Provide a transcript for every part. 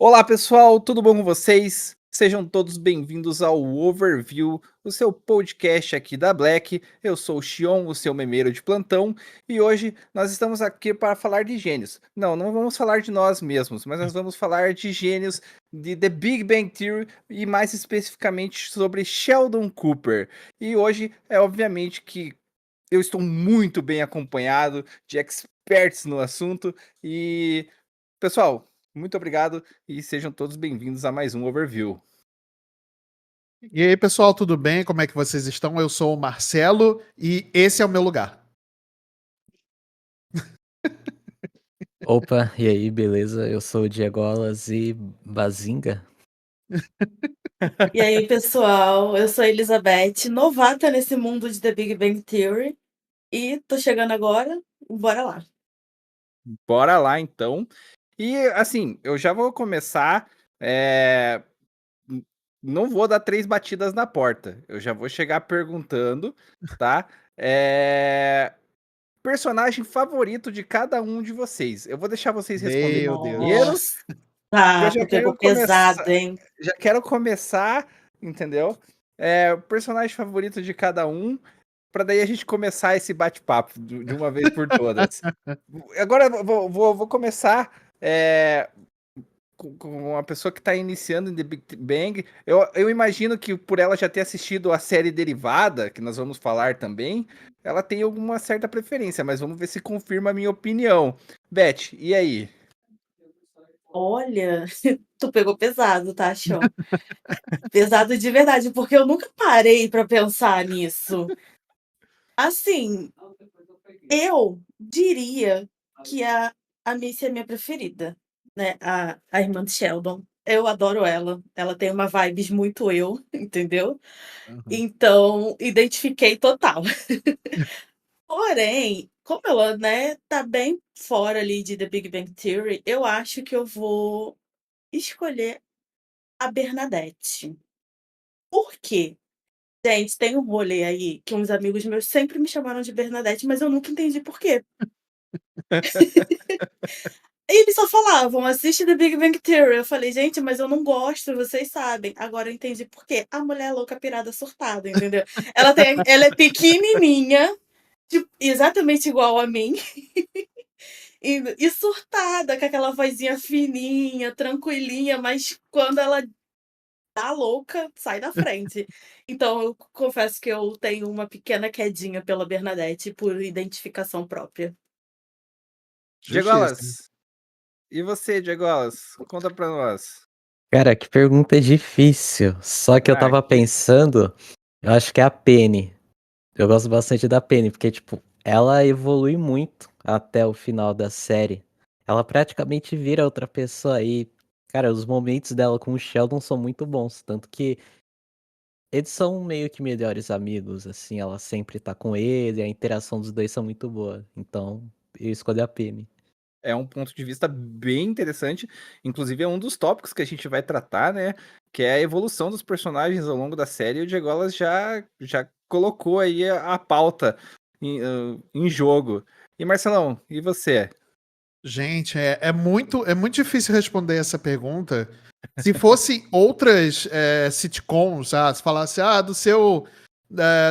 Olá pessoal, tudo bom com vocês? Sejam todos bem-vindos ao Overview, o seu podcast aqui da Black. Eu sou o Xion, o seu memeiro de plantão, e hoje nós estamos aqui para falar de gênios. Não vamos falar de nós mesmos, mas nós vamos falar de gênios de The Big Bang Theory e mais especificamente sobre Sheldon Cooper. E hoje é obviamente que eu estou muito bem acompanhado de experts no assunto e pessoal, muito obrigado e sejam todos bem-vindos a mais um Overview. E aí, pessoal, tudo bem? Como é que vocês estão? Eu sou o Marcelo e esse é o meu lugar. Opa, e aí, beleza? Eu sou o Diegolas e Bazinga. E aí, pessoal, eu sou a Elizabeth, novata nesse mundo de The Big Bang Theory, e tô chegando agora, bora lá. Bora lá então. E assim, eu já vou começar, n não vou dar 3 batidas na porta, eu já vou chegar perguntando, tá, personagem favorito de cada um de vocês. Eu vou deixar vocês responderem Meu primeiro, Deus. Nossa, porque eu já tu quero pegou pesado, começar hein? entendeu, o personagem favorito de cada um, para daí a gente começar esse bate-papo de uma vez por todas. Agora eu vou começar com uma pessoa que está iniciando em The Big Bang. Eu imagino que por ela já ter assistido a série derivada, que nós vamos falar também, ela tem alguma certa preferência, mas vamos ver se confirma a minha opinião. Beth, e aí? Olha, tu pegou pesado, tá, Sean? Pesado de verdade, porque eu nunca parei pra pensar nisso. Assim, eu diria que a Missy é minha preferida, né? A irmã de Sheldon. Eu adoro ela. Ela tem uma vibes muito eu, entendeu? Uhum. Então, identifiquei total. Porém, como ela, né, tá bem fora ali de The Big Bang Theory, eu acho que eu vou escolher a Bernadette. Por quê? Gente, tem um rolê aí que uns amigos meus sempre me chamaram de Bernadette, mas eu nunca entendi por quê. E eles só falavam: "Assiste The Big Bang Theory". Eu falei: "Gente, mas eu não gosto, vocês sabem". Agora eu entendi por quê. A mulher é louca, pirada, surtada, entendeu? Ela é pequenininha, tipo, exatamente igual a mim, e surtada, com aquela vozinha fininha, tranquilinha, mas quando ela tá louca, sai da frente. Então eu confesso que eu tenho uma pequena quedinha pela Bernadette, por identificação própria. Justíssimo. Diegolas, e você, Diegolas? Conta pra nós. Cara, que pergunta difícil. Só que eu Ah, tava pensando, eu acho que é a Penny. Eu gosto bastante da Penny, porque, tipo, ela evolui muito até o final da série. Ela praticamente vira outra pessoa aí. Cara, os momentos dela com o Sheldon são muito bons. Tanto que eles são meio que melhores amigos, assim. Ela sempre tá com ele, a interação dos dois são muito boa. Então, eu escolhi a Penny. é um ponto de vista bem interessante, inclusive é um dos tópicos que a gente vai tratar, né, que é a evolução dos personagens ao longo da série, e o Diegolas já colocou aí a pauta em jogo. E Marcelão, e você? Gente, é muito difícil responder essa pergunta. Se fosse outras sitcoms, se falasse,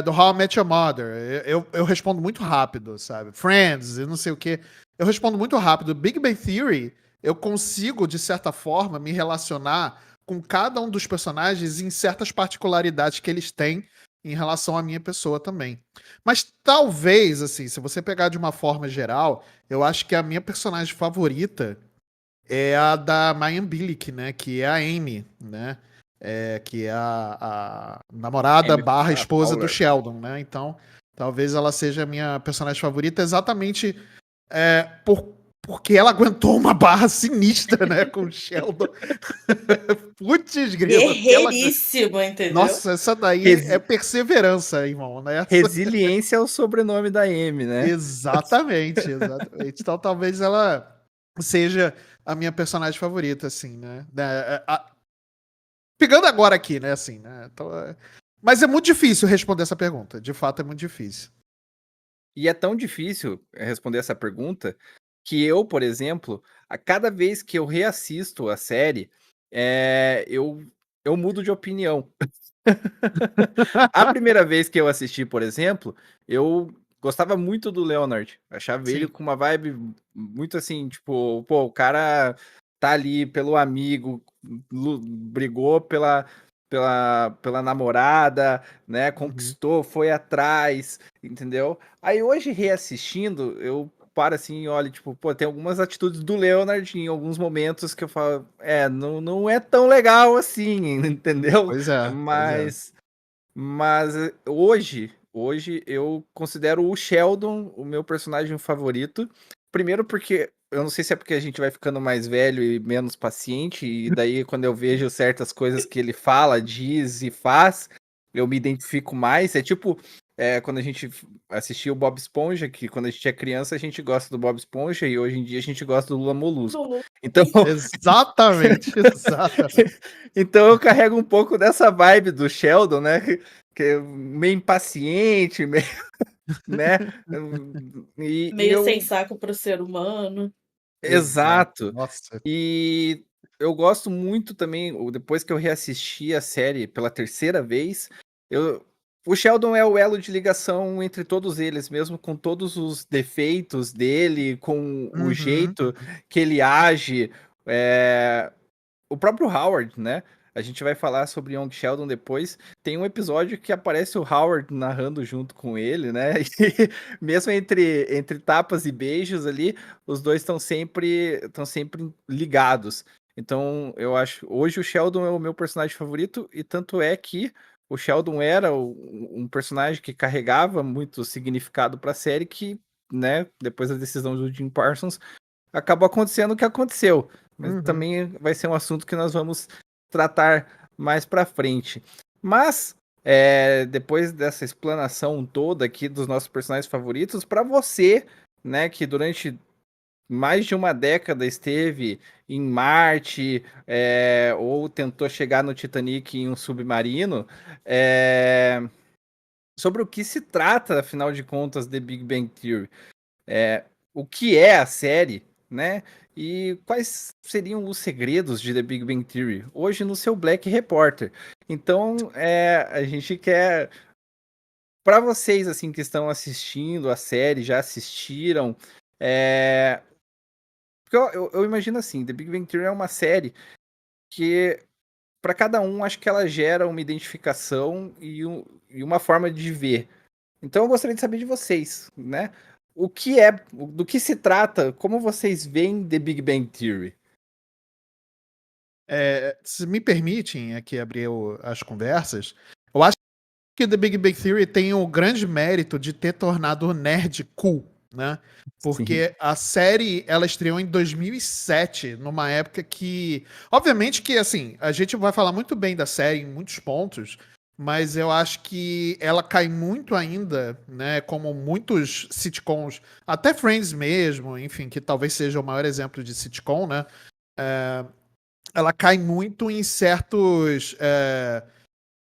do How I Met Your Mother, eu respondo muito rápido, sabe? Friends, eu não sei o quê. Eu respondo muito rápido. Big Bang Theory, eu consigo, de certa forma, me relacionar com cada um dos personagens em certas particularidades que eles têm em relação à minha pessoa também. Mas talvez, assim, se você pegar de uma forma geral, eu acho que a minha personagem favorita é a da Mayim Bialik, né? Que é a Amy, né? Que é a namorada Amy barra esposa do Poehler. Sheldon, né? Então, talvez ela seja a minha personagem favorita exatamente porque ela aguentou uma barra sinistra, né? Com o Sheldon. Putz, grila, porque ela... Guerreiríssimo, entendeu? Nossa, essa daí é Resi perseverança, irmão, né? Resiliência é o sobrenome da Amy, né? Exatamente, exatamente. Então talvez ela seja a minha personagem favorita, assim, né? Pegando agora aqui, né, assim, né? Então, mas é muito difícil responder essa pergunta. De fato, é muito difícil. E é tão difícil responder essa pergunta que eu, por exemplo, a cada vez que eu reassisto a série, eu mudo de opinião. A primeira vez que eu assisti, por exemplo, eu gostava muito do Leonard. Achava ele Sim. com uma vibe muito assim, tipo, pô, o cara tá ali pelo amigo, brigou pela namorada, né? Conquistou, foi atrás, entendeu? Aí hoje, reassistindo, eu paro assim e olho, tipo, pô, tem algumas atitudes do Leonard em alguns momentos que eu falo, não é tão legal assim, entendeu? Pois é, pois é. Mas hoje eu considero o Sheldon o meu personagem favorito. Primeiro porque eu não sei se é porque a gente vai ficando mais velho e menos paciente, e daí quando eu vejo certas coisas que ele fala, diz e faz, eu me identifico mais. É tipo, quando a gente assistia o Bob Esponja, que quando a gente é criança a gente gosta do Bob Esponja e hoje em dia a gente gosta do Lula Molusco. Do Lu. Então, Exatamente, exatamente. então eu carrego um pouco dessa vibe do Sheldon, né? Que é meio impaciente, meio, né? E Meio sem eu. saco pro ser humano. Exato. Exato. Nossa. E eu gosto muito também, depois que eu reassisti a série pela terceira vez, o Sheldon é o elo de ligação entre todos eles, mesmo com todos os defeitos dele, com o Uhum. jeito que ele age. O próprio Howard, né? A gente vai falar sobre Young Sheldon depois. Tem um episódio que aparece o Howard narrando junto com ele, né? E mesmo entre tapas e beijos ali, os dois estão sempre ligados. Então, eu acho, hoje o Sheldon é o meu personagem favorito, e tanto é que o Sheldon era um personagem que carregava muito significado para a série, que, né, depois da decisão do Jim Parsons, acabou acontecendo o que aconteceu. Mas Uhum. também vai ser um assunto que nós vamos tratar mais para frente. Mas, depois dessa explanação toda aqui dos nossos personagens favoritos, para você, né, que durante mais de uma década esteve em Marte, ou tentou chegar no Titanic em um submarino, sobre o que se trata, afinal de contas, The Big Bang Theory. O que é a série, né? E quais seriam os segredos de The Big Bang Theory hoje no seu Black Reporter. Então, a gente quer, para vocês assim que estão assistindo a série, já assistiram, porque eu imagino assim, The Big Bang Theory é uma série que para cada um acho que ela gera uma identificação e uma forma de ver. Então eu gostaria de saber de vocês, né? Do que se trata, como vocês veem The Big Bang Theory? Se me permitem aqui abrir as conversas, eu acho que The Big Bang Theory tem o grande mérito de ter tornado o nerd cool, né? Sim. Porque a série, ela estreou em 2007, numa época que... Obviamente que, assim, a gente vai falar muito bem da série em muitos pontos, mas eu acho que ela cai muito ainda, né? Como muitos sitcoms, até Friends mesmo, enfim, que talvez seja o maior exemplo de sitcom, né? Ela cai muito em certos...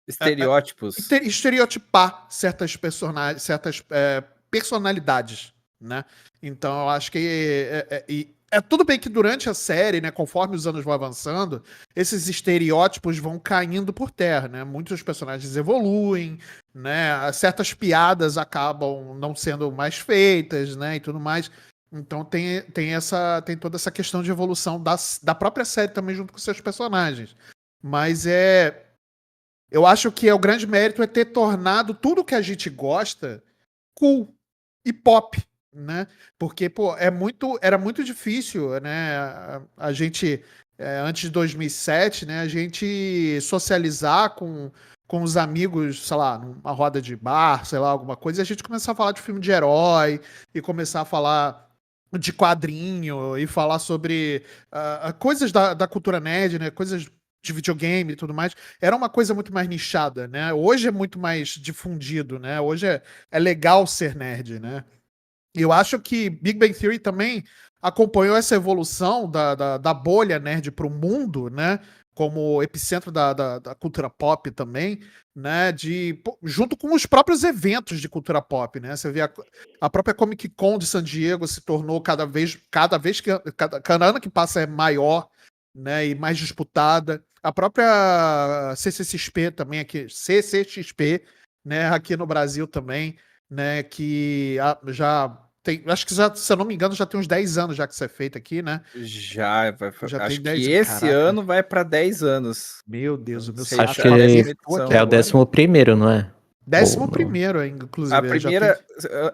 Estereótipos. estereotipar certas personagens, certas personalidades, né? Então eu acho que tudo bem que durante a série, né, conforme os anos vão avançando, esses estereótipos vão caindo por terra, né? Muitos personagens evoluem, né? Certas piadas acabam não sendo mais feitas, né, e tudo mais. Então tem toda essa questão de evolução da própria série também junto com seus personagens. Mas eu acho que o grande mérito é ter tornado tudo que a gente gosta cool e pop, né? Porque, pô, era muito difícil, né? A gente, antes de 2007, né? A gente socializar com os amigos, sei lá, numa roda de bar, sei lá, alguma coisa, e a gente começar a falar de filme de herói, e começar a falar de quadrinho, e falar sobre coisas da cultura nerd, né? Coisas de videogame e tudo mais, era uma coisa muito mais nichada, né? Hoje é muito mais difundido, né? Hoje é legal ser nerd, né? E eu acho que Big Bang Theory também acompanhou essa evolução da bolha nerd para o mundo, né? Como epicentro da cultura pop também, né? Junto com os próprios eventos de cultura pop, né? Você vê a própria Comic Con de San Diego se tornou cada vez cada ano que passa é maior, né? E mais disputada. A própria CCXP também aqui, CCXP, né? Aqui no Brasil também, né? Que já tem, acho que já, se eu não me engano, já tem uns 10 anos já que isso é feito aqui, né? Já, Já tem acho 10. que esse Caraca. ano vai para 10 anos. Meu Deus, o meu Sei, Acho saco que apertou aqui é o agora. 11º, não é? Ou não? 11º, inclusive. A já tem... primeira,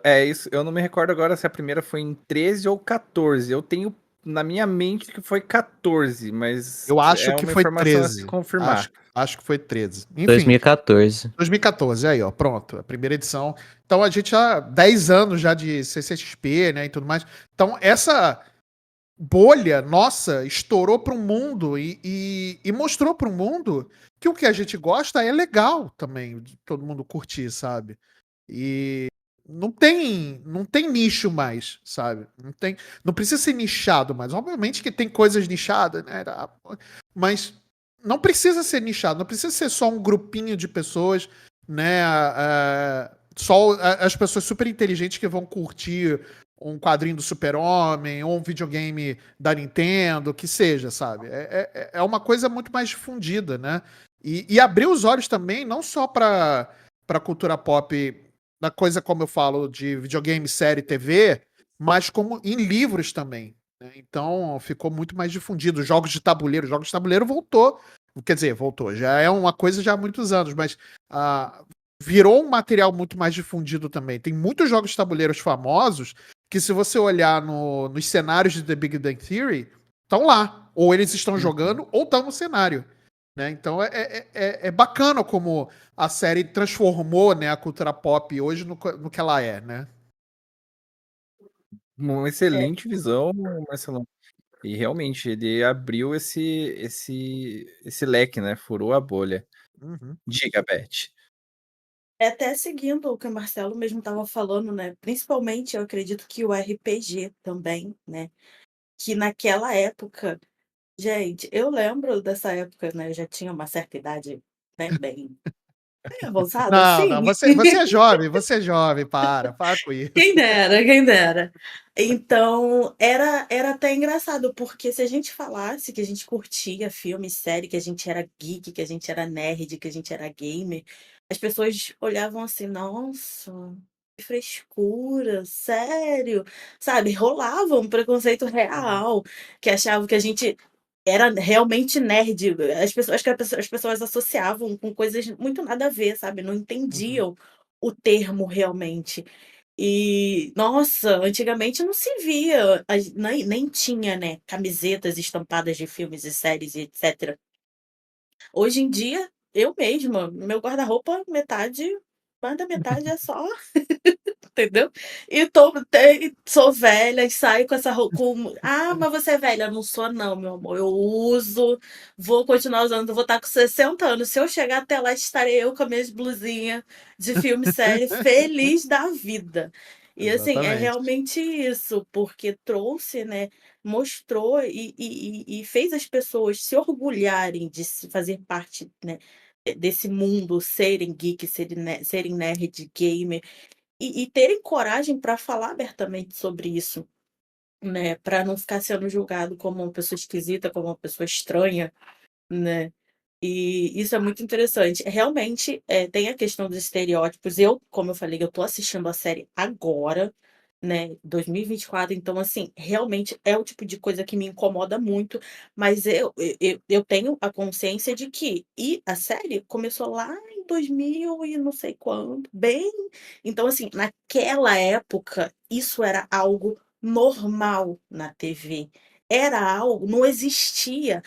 é isso, eu não me recordo agora se a primeira foi em 13 ou 14. Eu tenho na minha mente que foi 14, mas Eu acho é que uma foi informação a se 13. confirmar. Acho que foi 13. Enfim, 2014. 2014, aí, ó, pronto, a primeira edição. Então a gente já 10 anos já de CCXP, né, e tudo mais. Então essa bolha nossa estourou para o mundo e mostrou para o mundo que o que a gente gosta é legal também, de todo mundo curtir, sabe? E não tem nicho mais, sabe? Não precisa ser nichado mais. Obviamente que tem coisas nichadas, né? Mas não precisa ser nichado, não precisa ser só um grupinho de pessoas, né? Só as pessoas super inteligentes que vão curtir um quadrinho do Super-Homem ou um videogame da Nintendo, que seja, sabe? É uma coisa muito mais difundida, né? E abrir os olhos também, não só para cultura pop, da coisa como eu falo de videogame, série, TV, mas como em livros também, né? Então ficou muito mais difundido. Jogos de tabuleiro voltou, quer dizer, voltou, já é uma coisa já há muitos anos, mas virou um material muito mais difundido também. Tem muitos jogos de tabuleiros famosos que, se você olhar nos cenários de The Big Bang Theory, estão lá. Ou eles estão jogando ou estão no cenário. Né? Então é bacana como a série transformou, né, a cultura pop hoje no que ela é, né? Uma excelente visão, Marcelão. E realmente, ele abriu esse leque, né? Furou a bolha. Uhum. Diga, Beth. Até seguindo o que o Marcelo mesmo estava falando, né? Principalmente, eu acredito que o RPG também, né? Que naquela época, gente, eu lembro dessa época, né? Eu já tinha uma certa idade, né? Bem avançada, Não, não, assim. você é jovem, para com isso. Quem dera, quem dera. Então, era até engraçado, porque se a gente falasse que a gente curtia filme, série, que a gente era geek, que a gente era nerd, que a gente era gamer, as pessoas olhavam assim, nossa, que frescura, sério, sabe? Rolava um preconceito real, que achavam que a gente era realmente nerd. Acho que as pessoas associavam com coisas muito nada a ver, sabe? Não Uhum. entendiam o termo realmente. E, nossa, antigamente não se via, nem tinha, né, camisetas estampadas de filmes e séries e etc. Hoje em dia, eu mesma, meu guarda-roupa, mais da metade é só, entendeu? E sou velha e saio com essa roupa. Mas você é velha? Não sou, não, meu amor. Eu uso, vou continuar usando, vou estar com 60 anos. Se eu chegar até lá, estarei eu com as minhas blusinhas de filme série, feliz da vida. E assim, é Exatamente. realmente isso, porque trouxe, né? Mostrou e fez as pessoas se orgulharem de fazer parte, né, desse mundo, serem geek, serem nerd, gamer e terem coragem para falar abertamente sobre isso, né? Para não ficar sendo julgado como uma pessoa esquisita, como uma pessoa estranha, né? E isso é muito interessante. Realmente, tem a questão dos estereótipos. Como eu falei, eu tô assistindo a série agora, né? 2024. Então, assim, realmente é o tipo de coisa que me incomoda muito. Mas eu tenho a consciência de que a série começou lá em 2000 e não sei quando, bem. Então, assim, naquela época, isso era algo normal na TV. Era algo, não existia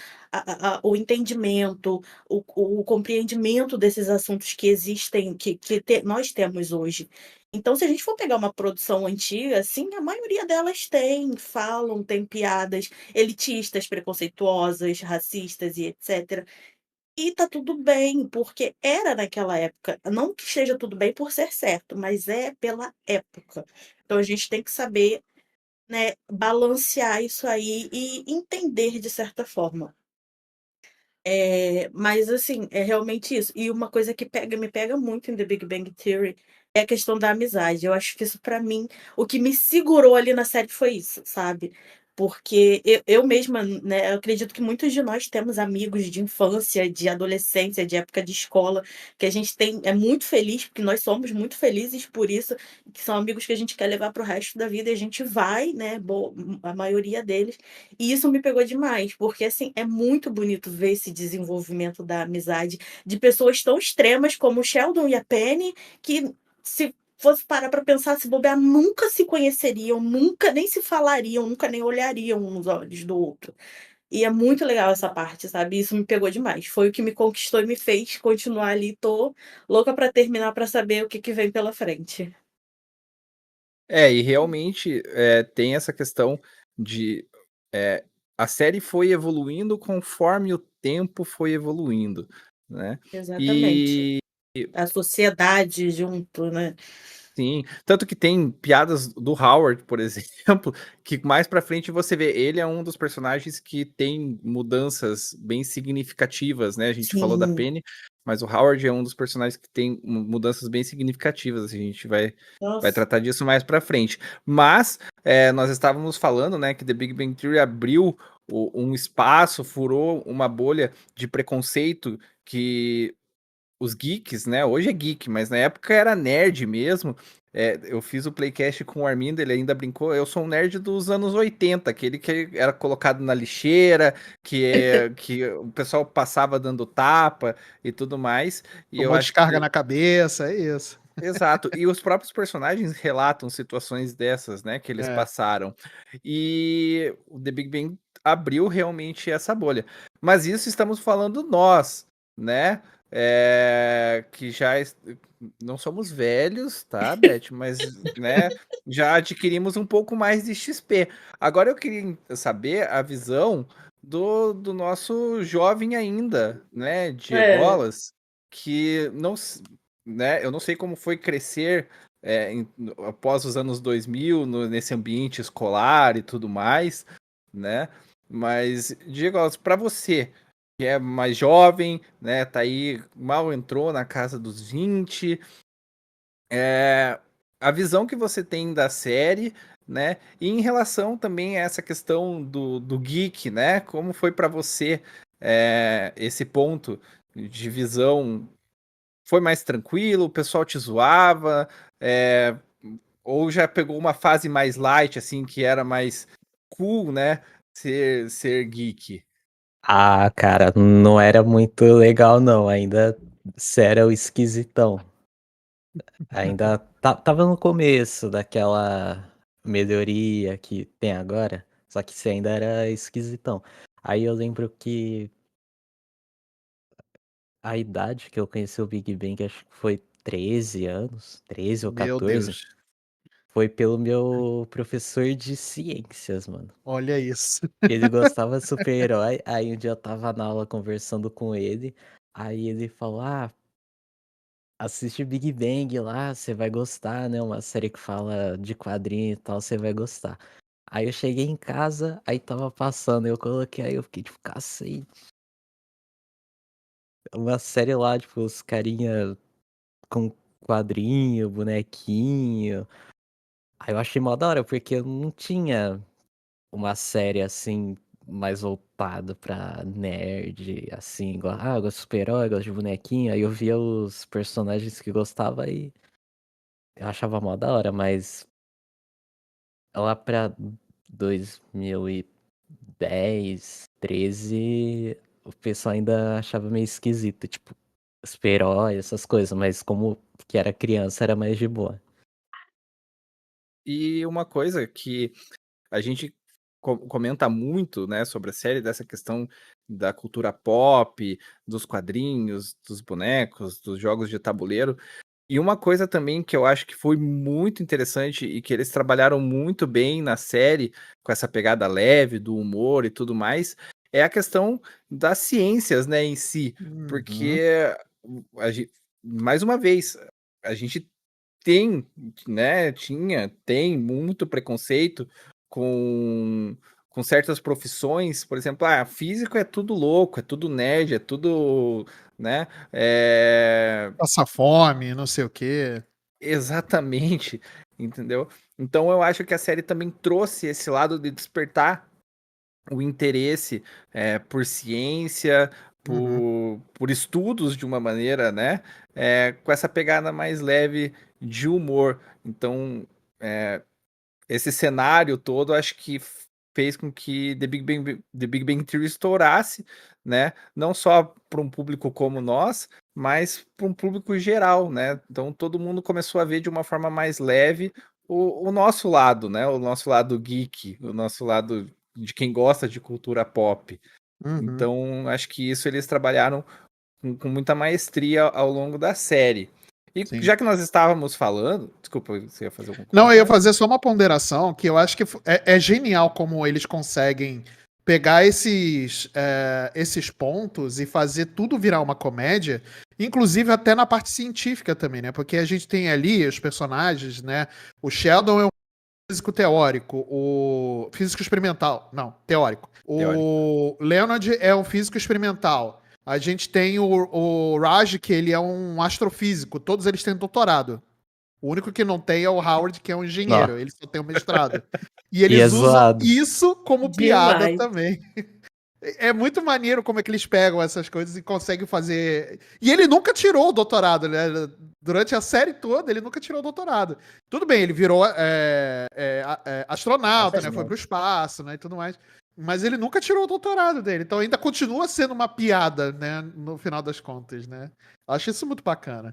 o entendimento, o compreendimento desses assuntos que existem, nós temos hoje. Então, se a gente for pegar uma produção antiga, assim, a maioria delas falam, tem piadas elitistas, preconceituosas, racistas e etc. E tá tudo bem, porque era naquela época. Não que esteja tudo bem por ser certo, mas é pela época. Então a gente tem que saber né, balancear isso aí e entender de certa forma. Mas assim, é realmente isso. E uma coisa que me pega muito em The Big Bang Theory é a questão da amizade. Eu acho que isso pra mim, o que me segurou ali na série foi isso, sabe? Porque eu mesma, né, eu acredito que muitos de nós temos amigos de infância, de adolescência, de época de escola, que a gente é muito feliz, porque nós somos muito felizes por isso, que são amigos que a gente quer levar pro resto da vida e a gente vai, né, a maioria deles. E isso me pegou demais, porque assim, é muito bonito ver esse desenvolvimento da amizade de pessoas tão extremas como o Sheldon e a Penny, que se fosse parar para pensar, se bobear, nunca se conheceriam, nunca nem se falariam, nunca nem olhariam um nos olhos do outro. E é muito legal essa parte, sabe? Isso me pegou demais. Foi o que me conquistou e me fez continuar ali. Tô louca para terminar para saber o que que vem pela frente. E realmente tem essa questão de eh, a série foi evoluindo conforme o tempo foi evoluindo, né. Exatamente. E A sociedade junto, né? sim, tanto que tem piadas do Howard, por exemplo, que mais pra frente você vê, ele é um dos personagens que tem mudanças bem significativas, né, a gente falou da Sim. Penny, mas o Howard é um dos personagens que tem mudanças bem significativas, assim, a gente vai Nossa. tratar disso mais pra frente. Mas, nós estávamos falando, né, que The Big Bang Theory abriu um espaço, furou uma bolha de preconceito que os geeks, né, hoje é geek, mas na época era nerd mesmo. Eu fiz o playcast com o Armindo, ele ainda brincou, eu sou um nerd dos anos 80, aquele que era colocado na lixeira, que o pessoal passava dando tapa e tudo mais, e eu Tomou acho que descarga na cabeça, é isso. exato, e os próprios personagens relatam situações dessas, né, que eles É, passaram. E o The Big Bang abriu realmente essa bolha. Mas isso estamos falando nós, né, que já não somos velhos, tá, Beth, mas, né, já adquirimos um pouco mais de XP. Agora eu queria saber a visão do nosso jovem ainda, né, É. Diegolas, que não né, eu não sei como foi crescer, após os anos 2000 nesse ambiente escolar e tudo mais, né, mas diga para você, que é mais jovem, né, tá aí, mal entrou na casa dos 20, a visão que você tem da série, né, e em relação também a essa questão do geek, né, como foi para você, esse ponto de visão foi mais tranquilo, o pessoal te zoava, ou já pegou uma fase mais light, assim, que era mais cool, né, ser geek? Ah, cara, não era muito legal não, ainda você era o esquisitão. Ainda tava no começo daquela melhoria que tem agora, só que você ainda era esquisitão. Aí eu lembro que a idade que eu conheci o Big Bang, acho que foi 13 anos, 13 ou meu 14, Deus, foi pelo meu professor de ciências, mano. olha isso. Ele gostava de super-herói, aí um dia eu tava na aula conversando com ele, aí ele falou: "Ah, assiste Big Bang lá, você vai gostar, né? Uma série que fala de quadrinho e tal, você vai gostar." Aí eu cheguei em casa, aí tava passando, eu coloquei, aí eu fiquei tipo, cacete. Uma série lá, tipo, os carinha com quadrinho, bonequinho. Aí eu achei mó da hora, porque eu não tinha uma série assim, mais voltada pra nerd, assim, igual, eu gosto de super-herói, gosto de bonequinho. Aí eu via os personagens que gostava e eu achava mó da hora, mas lá pra 2010, 13, o pessoal ainda achava meio esquisito, tipo, super-herói, essas coisas, mas como que era criança, era mais de boa. E uma coisa que a gente comenta muito, né, sobre a série, dessa questão da cultura pop, dos quadrinhos, dos bonecos, dos jogos de tabuleiro. E uma coisa também que eu acho que foi muito interessante e que eles trabalharam muito bem na série, com essa pegada leve do humor e tudo mais, é a questão das ciências, né, em si. Uhum. Porque a gen mais uma vez, a gente tem, né, tem muito preconceito com certas profissões, por exemplo, físico é tudo louco, é tudo nerd, é tudo, né? Passa fome, não sei o quê. Exatamente, entendeu? Então eu acho que a série também trouxe esse lado de despertar o interesse por ciência, Uhum. por estudos de uma maneira, né? Com essa pegada mais leve de humor. Então, esse cenário todo, acho que fez com que The Big Bang Theory estourasse, né? Não só para um público como nós, mas para um público geral, né? Então todo mundo começou a ver de uma forma mais leve o nosso lado, né? O nosso lado geek, o nosso lado de quem gosta de cultura pop. Uhum. Então acho que isso eles trabalharam com muita maestria ao longo da série. E Sim. já que nós estávamos falando, desculpa, você ia fazer algum Não, eu ia comentário? fazer só uma ponderação, que eu acho que é genial como eles conseguem pegar esses pontos e fazer tudo virar uma comédia, inclusive até na parte científica também, né? Porque a gente tem ali os personagens, né? O Sheldon é um físico teórico, o físico experimental, não, teórico. Teórico. O Leonard é um físico experimental. A gente tem o Raj, que ele é um astrofísico. Todos eles têm doutorado. O único que não tem é o Howard, que é um Ó, engenheiro. Ele só tem um mestrado. E e é eles usam zoado. isso como piada Demais. também. É muito maneiro como é que eles pegam essas coisas e conseguem fazer. E ele nunca tirou o doutorado, né? Durante a série toda, ele nunca tirou o doutorado. Tudo bem, ele virou astronauta, né? Foi pro espaço, né? E tudo mais. Mas ele nunca tirou o doutorado dele. Então ainda continua sendo uma piada, né? No final das contas, né? Eu acho isso muito bacana.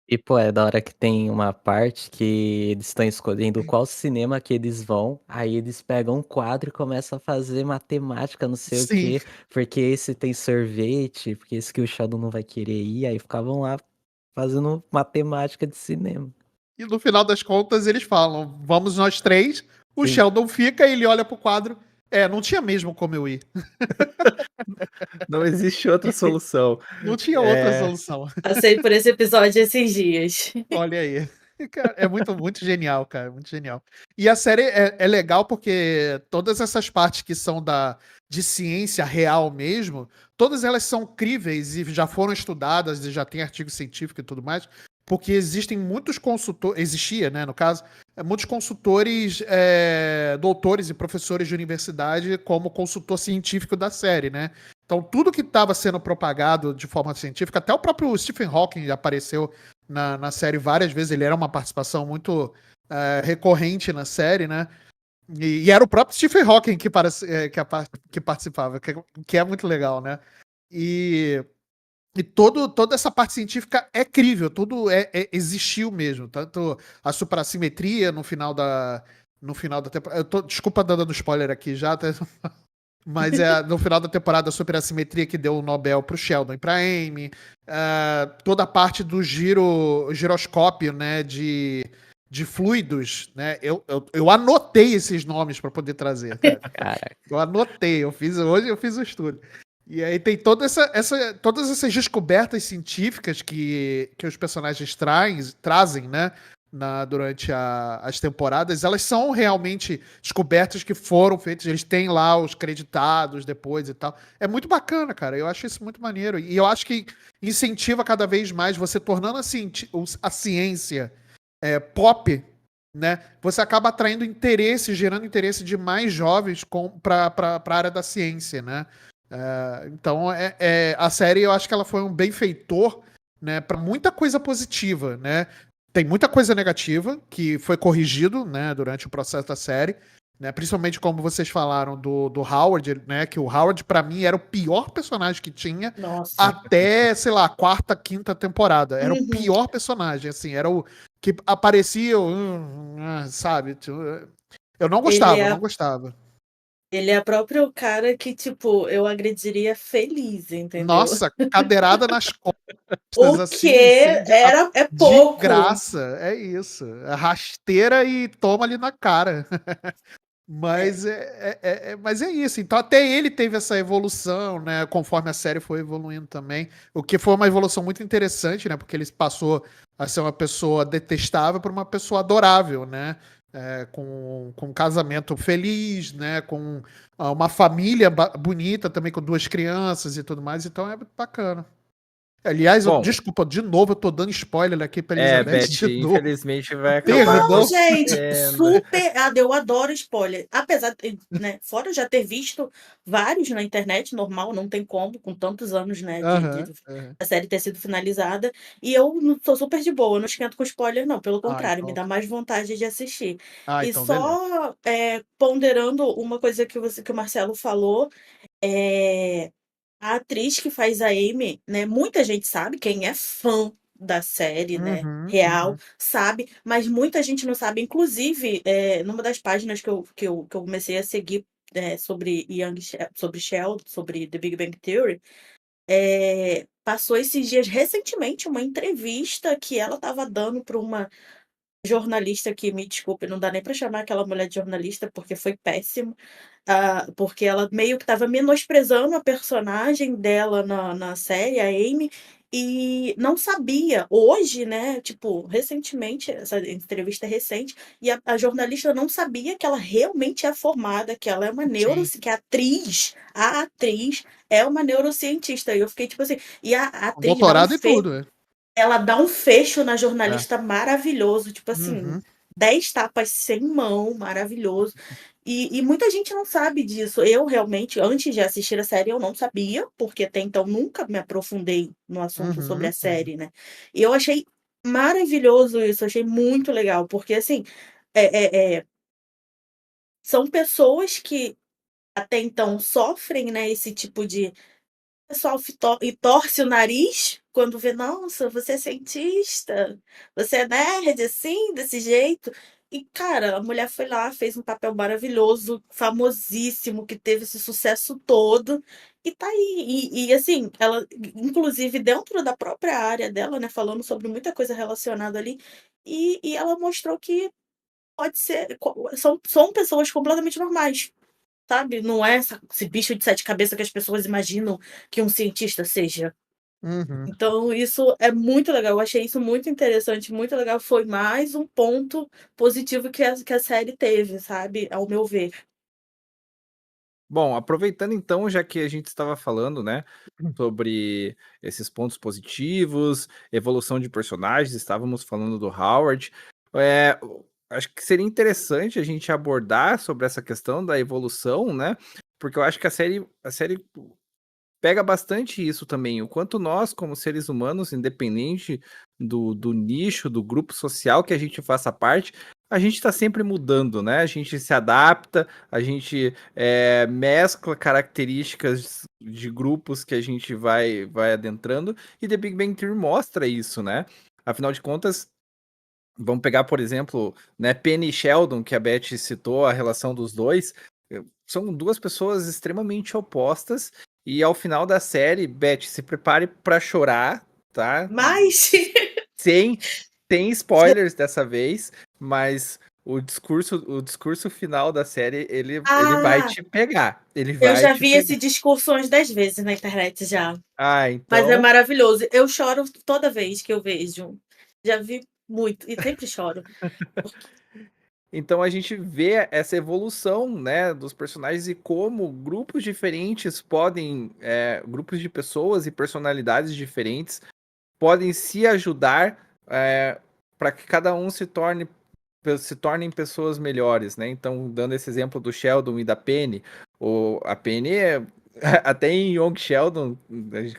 E, pô, é da hora que tem uma parte que eles estão escolhendo qual cinema que eles vão, aí eles pegam um quadro e começam a fazer matemática, não sei o Sim. quê, porque esse tem sorvete, porque esse que o Sheldon não vai querer ir, aí ficavam lá fazendo matemática de cinema. E no final das contas eles falam: vamos nós três. O Sim. Sheldon fica e ele olha pro quadro. Não tinha mesmo como eu ir. Não existe outra solução. Não tinha outra É, solução. Passei por esse episódio esses dias. Olha aí. Cara, é muito, muito genial, cara. Muito genial. E a série é legal porque todas essas partes que são de ciência real mesmo, todas elas são críveis e já foram estudadas e já tem artigo científico e tudo mais, porque existem muitos consultores, existia, né, no caso, muitos consultores, doutores e professores de universidade como consultor científico da série, né? Então, tudo que estava sendo propagado de forma científica, até o próprio Stephen Hawking apareceu na série várias vezes, ele era uma participação muito recorrente na série, né? E era o próprio Stephen Hawking que participava, que é muito legal, né? E toda essa parte científica é crível, tudo existiu mesmo, tanto a suprassimetria no final da temporada. Desculpa dando spoiler aqui já, mas no final da temporada a superassimetria que deu o Nobel pro Sheldon e pra Amy, toda a parte do giroscópio, né, de fluidos, né, eu anotei esses nomes para poder trazer, cara. Cara, Eu anotei, hoje eu fiz o estudo. E aí tem todas essas descobertas científicas que os personagens trazem, né? Durante as temporadas, elas são realmente descobertas que foram feitas, eles têm lá os creditados depois e tal. É muito bacana, cara. Eu acho isso muito maneiro. E eu acho que incentiva cada vez mais você tornando a ciência pop, né? Você acaba atraindo interesse, gerando interesse de mais jovens para a área da ciência, né? Então, a série, eu acho que ela foi um benfeitor, né, para muita coisa positiva, né? Tem muita coisa negativa que foi corrigido, né, durante o processo da série, né? Principalmente como vocês falaram do Howard, né? Que o Howard, para mim, era o pior personagem que tinha Nossa. até, sei lá, a quarta, quinta temporada. Era o Uhum. pior personagem, assim, era o que aparecia, sabe? Eu não gostava. Ele é o próprio cara que, tipo, eu agrediria feliz, entendeu? Nossa, cadeirada nas costas, O assim, que é de pouco. graça, é isso. Rasteira e toma ali na cara. Mas mas é isso. Então até ele teve essa evolução, né? Conforme a série foi evoluindo também. O que foi uma evolução muito interessante, né? Porque ele passou a ser uma pessoa detestável para uma pessoa adorável, né? com um casamento feliz, né? Com uma família bonita também, com 2 crianças e tudo mais. Então é bacana. Aliás, Bom, desculpa, de novo, eu tô dando spoiler aqui pra é, Elizabeth Beth, de novo. infelizmente vai acabar Não, Perdão. gente, acontecendo. super. Eu adoro spoiler. Apesar, né, fora eu já ter visto vários na internet, normal, não tem como, com tantos anos, né, Aham, aham. a série ter sido finalizada. E eu não sou super de boa, eu não esquento com spoiler, não. Pelo Ah, contrário, me então, dá mais vontade de assistir. ah, E então beleza. só ponderando uma coisa que o Marcelo falou, é, a atriz que faz a Amy, né? Muita gente sabe, quem é fã da série, né? Uhum, Real, uhum. sabe, mas muita gente não sabe. Inclusive, numa das páginas que eu comecei a seguir sobre sobre Sheldon, sobre The Big Bang Theory, passou esses dias recentemente uma entrevista que ela estava dando para uma jornalista que, me desculpe, não dá nem para chamar aquela mulher de jornalista porque foi péssimo. Porque ela meio que estava menosprezando a personagem dela na série, a Amy, e não sabia. Hoje, né? Tipo, recentemente, essa entrevista é recente, e a jornalista não sabia que ela realmente é formada, que ela é uma Sim. que a atriz é uma neurocientista. E eu fiquei tipo assim, e a Com atriz dá doutorado e tudo. ela dá um fecho na É. jornalista maravilhoso, tipo assim, Uhum, 10 tapas sem mão, maravilhoso. E muita gente não sabe disso. Eu realmente, antes de assistir a série, eu não sabia, porque até então nunca me aprofundei no assunto sobre a uhum, série, né? E eu achei maravilhoso isso, achei muito legal, porque assim, é, é, é, são pessoas que até então sofrem, né, esse tipo de o pessoal e torce o nariz quando vê, nossa, você é cientista, você é nerd, assim, desse jeito. E, cara, a mulher foi lá, fez um papel maravilhoso, famosíssimo, que teve esse sucesso todo, e tá aí. Assim, ela, inclusive, dentro da própria área dela, né, falando sobre muita coisa relacionada ali, e ela mostrou que pode ser, são pessoas completamente normais. Sabe? Não é esse bicho de 7 cabeças que as pessoas imaginam que um cientista seja. uhum. Então, isso é muito legal. Eu achei isso muito interessante, muito legal. Foi mais um ponto positivo que a série teve, sabe? Ao meu ver. Bom, aproveitando então, já que a gente estava falando, né, sobre esses pontos positivos, evolução de personagens, estávamos falando do Howard. Acho que seria interessante a gente abordar sobre essa questão da evolução, né? Porque eu acho que a série pega bastante isso também, o quanto nós, como seres humanos, independente do nicho, do grupo social que a gente faça parte, a gente está sempre mudando, né? A gente se adapta, a gente mescla características de grupos que a gente vai adentrando, e The Big Bang Theory mostra isso, né? Afinal de contas, vamos pegar, por exemplo, né, Penny e Sheldon, que a Beth citou, a relação dos dois. São duas pessoas extremamente opostas. E ao final da série, Beth, se prepare para chorar, tá? Mas Sem spoilers dessa vez, mas o discurso final da série, ele vai ah, te pegar. Ele eu vai já te vi esse pegar. discurso umas 10 vezes na internet já. Ah, Mas é então. maravilhoso. Eu choro toda vez que eu vejo. Já vi muito e sempre choro. Então a gente vê essa evolução, né, dos personagens e como grupos diferentes podem, grupos de pessoas e personalidades diferentes podem se ajudar para que cada um se tornem pessoas melhores, né? Então, dando esse exemplo do Sheldon e da Penny, a Penny até em Young Sheldon,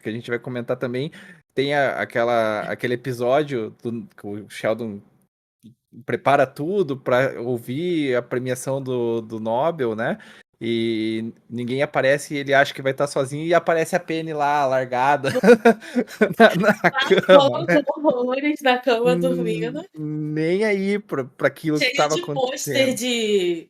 que a gente vai comentar também, tem aquele episódio que o Sheldon prepara tudo para ouvir a premiação do Nobel, né? E ninguém aparece e ele acha que vai estar sozinho e aparece a Penny lá, largada na cama, né? Horrores na cama dormindo. Nem aí para aquilo que Cheio estava de pôster acontecendo.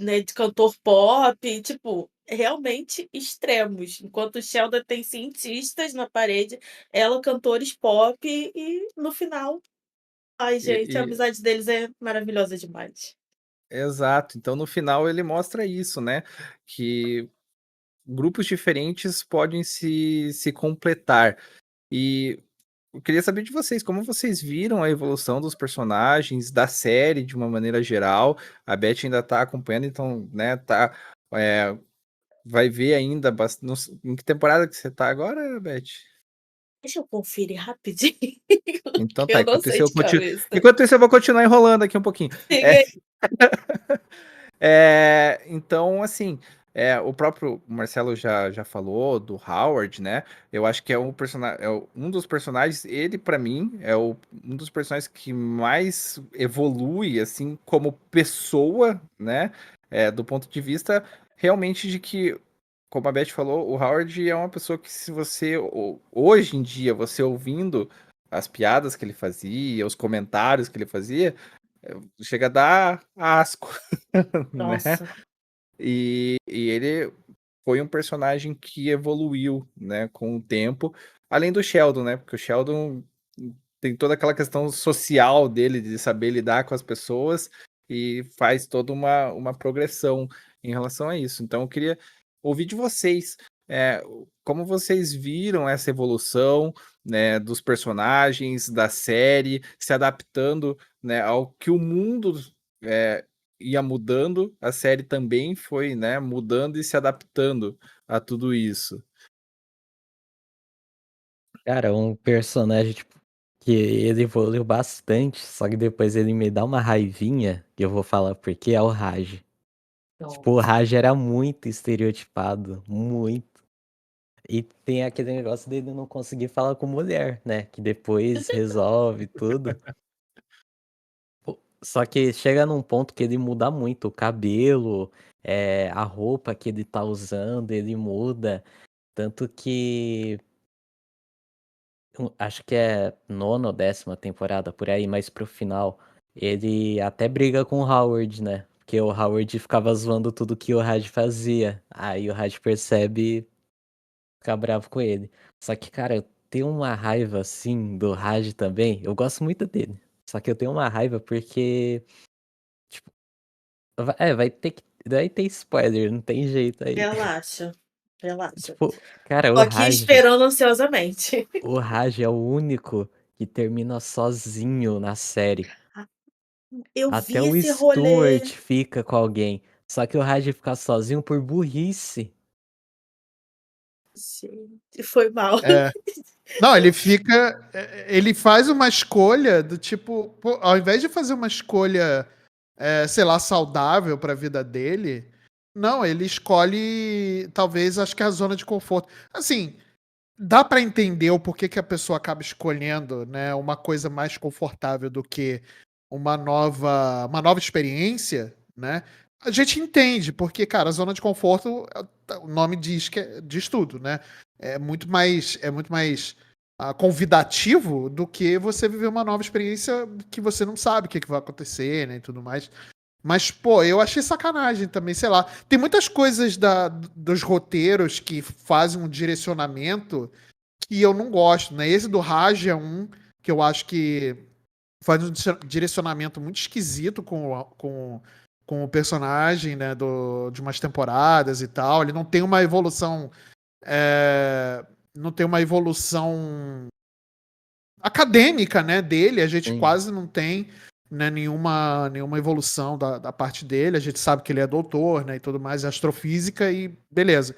né, de cantor pop, tipo, realmente extremos. Enquanto o Sheldon tem cientistas na parede, ela cantores pop e no final, ai E, gente, a e- amizade deles é maravilhosa demais. exato. Então, no final, ele mostra isso, né? Que grupos diferentes podem se completar. E eu queria saber de vocês, como vocês viram a evolução dos personagens, da série de uma maneira geral. A Beth ainda tá acompanhando, então, né, é, vai ver ainda em que temporada que você tá agora, Beth? Deixa eu conferir rapidinho, Então que tá, eu não sei de cabeça. enquanto isso eu vou continuar enrolando aqui um pouquinho. Siga aí. Então, assim, o próprio Marcelo já falou do Howard, né? Eu acho que é um dos personagens, ele pra mim é um dos personagens que mais evolui, assim, como pessoa, né? Do ponto de vista realmente de que, como a Beth falou, o Howard é uma pessoa que, se você, hoje em dia, você ouvindo as piadas que ele fazia, os comentários que ele fazia, chega a dar asco. Né? Nossa, E ele foi um personagem que evoluiu, né, com o tempo, além do Sheldon, né? Porque o Sheldon tem toda aquela questão social dele, de saber lidar com as pessoas, e faz toda uma progressão em relação a isso. Então, eu queria ouvir de vocês, como vocês viram essa evolução, né, dos personagens, da série, se adaptando, né, ao que o mundo é, ia mudando, a série também foi, né, mudando e se adaptando a tudo isso. Cara, um personagem, tipo, que ele evoluiu bastante, só que depois ele me dá uma raivinha, que eu vou falar porque é o Raj. Tipo, o nossa. Raj era muito estereotipado, muito. E tem aquele negócio dele não conseguir falar com mulher, né? Que depois resolve tudo. Só que chega num ponto que ele muda muito. O cabelo, a roupa que ele tá usando, ele muda. Tanto que acho que é nona ou 10ª temporada por aí, mas pro final ele até briga com o Howard, né? Porque o Howard ficava zoando tudo que o Raj fazia. Aí o Raj percebe e fica bravo com ele. Só que, cara, eu tenho uma raiva assim do Raj também. Eu gosto muito dele. Só que eu tenho uma raiva porque, tipo, vai ter spoiler, não tem jeito aí. Relaxa, relaxa. Tipo, cara, Tô aqui esperando ansiosamente. O Raj é o único que termina sozinho na série. Eu Até vi o esse Stuart rolê. fica com alguém. Só que o Raj fica sozinho por burrice. Gente, foi mal. É. Não, ele fica. Ele faz uma escolha do tipo. Pô, ao invés de fazer uma escolha, sei lá, saudável para a vida dele, não, ele escolhe, talvez, acho que é a zona de conforto. Assim, dá para entender o porquê que a pessoa acaba escolhendo, né, uma coisa mais confortável do que uma nova experiência, né? A gente entende, porque, cara, a zona de conforto, o nome diz tudo, né? É muito mais convidativo do que você viver uma nova experiência que você não sabe o que vai acontecer, né, e tudo mais. Mas, pô, eu achei sacanagem também, sei lá. Tem muitas coisas dos roteiros que fazem um direcionamento que eu não gosto, né? Esse do Raj é um que eu acho que faz um direcionamento muito esquisito com o personagem, né? De umas temporadas e tal. Ele não tem uma evolução. Não tem uma evolução acadêmica, né, dele. A gente Sim. quase não tem, né, nenhuma evolução da parte dele. A gente sabe que ele é doutor, né, e tudo mais, astrofísica, e beleza.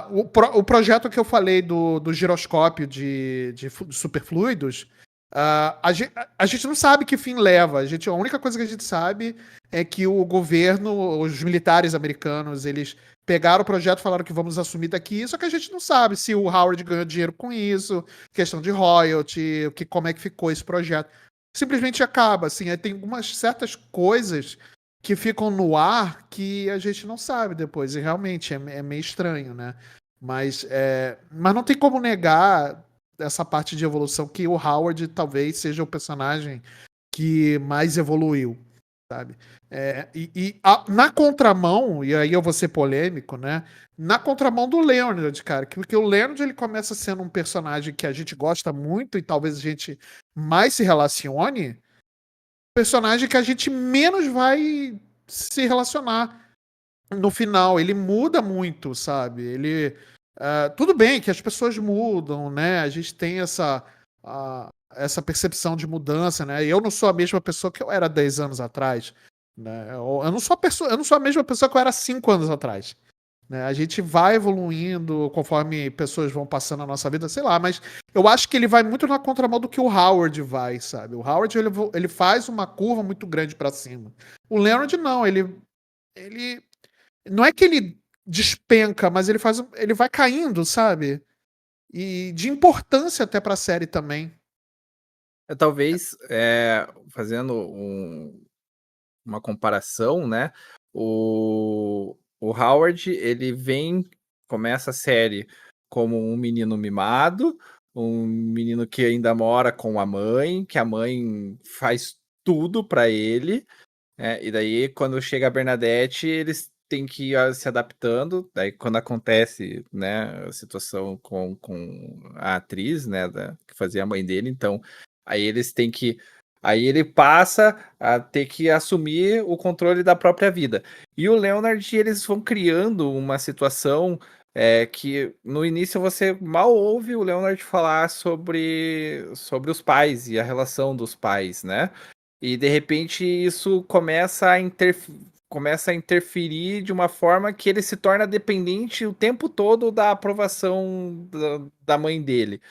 O projeto que eu falei do giroscópio de superfluidos, a gente não sabe que fim leva. A única coisa que a gente sabe é que o governo, os militares americanos, eles pegaram o projeto e falaram que vamos assumir daqui, só que a gente não sabe se o Howard ganhou dinheiro com isso, questão de royalty, como é que ficou esse projeto. Simplesmente acaba, assim, aí tem algumas certas coisas que ficam no ar que a gente não sabe depois, e realmente é meio estranho, né? Mas não tem como negar essa parte de evolução, que o Howard talvez seja o personagem que mais evoluiu, sabe? Na contramão, e aí eu vou ser polêmico, né? Na contramão do Leonard, cara, porque o Leonard ele começa sendo um personagem que a gente gosta muito e talvez a gente mais se relacione, personagem que a gente menos vai se relacionar no final. Ele muda muito, sabe? Tudo bem que as pessoas mudam, né? A gente tem essa percepção de mudança, né? Eu não sou a mesma pessoa que eu era 10 anos atrás, né? Eu não sou a mesma pessoa que eu era 5 anos atrás, né? A gente vai evoluindo conforme pessoas vão passando na nossa vida, sei lá, mas eu acho que ele vai muito na contramão do que o Howard vai, sabe? O Howard, ele faz uma curva muito grande pra cima. O Leonard não, ele não é que ele despenca, mas ele vai caindo, sabe? E de importância até pra série também. Talvez, fazendo uma comparação, né? O Howard, ele começa a série como um menino mimado, um menino que ainda mora com a mãe, que a mãe faz tudo pra ele, e daí quando chega a Bernadette, eles têm que ir se adaptando, daí quando acontece, né, a situação com a atriz, né, que fazia a mãe dele, então aí eles têm que aí ele passa a ter que assumir o controle da própria vida. E o Leonard, eles vão criando uma situação que no início você mal ouve o Leonard falar sobre os pais e a relação dos pais, né? E de repente isso começa a interferir de uma forma que ele se torna dependente o tempo todo da aprovação da mãe dele.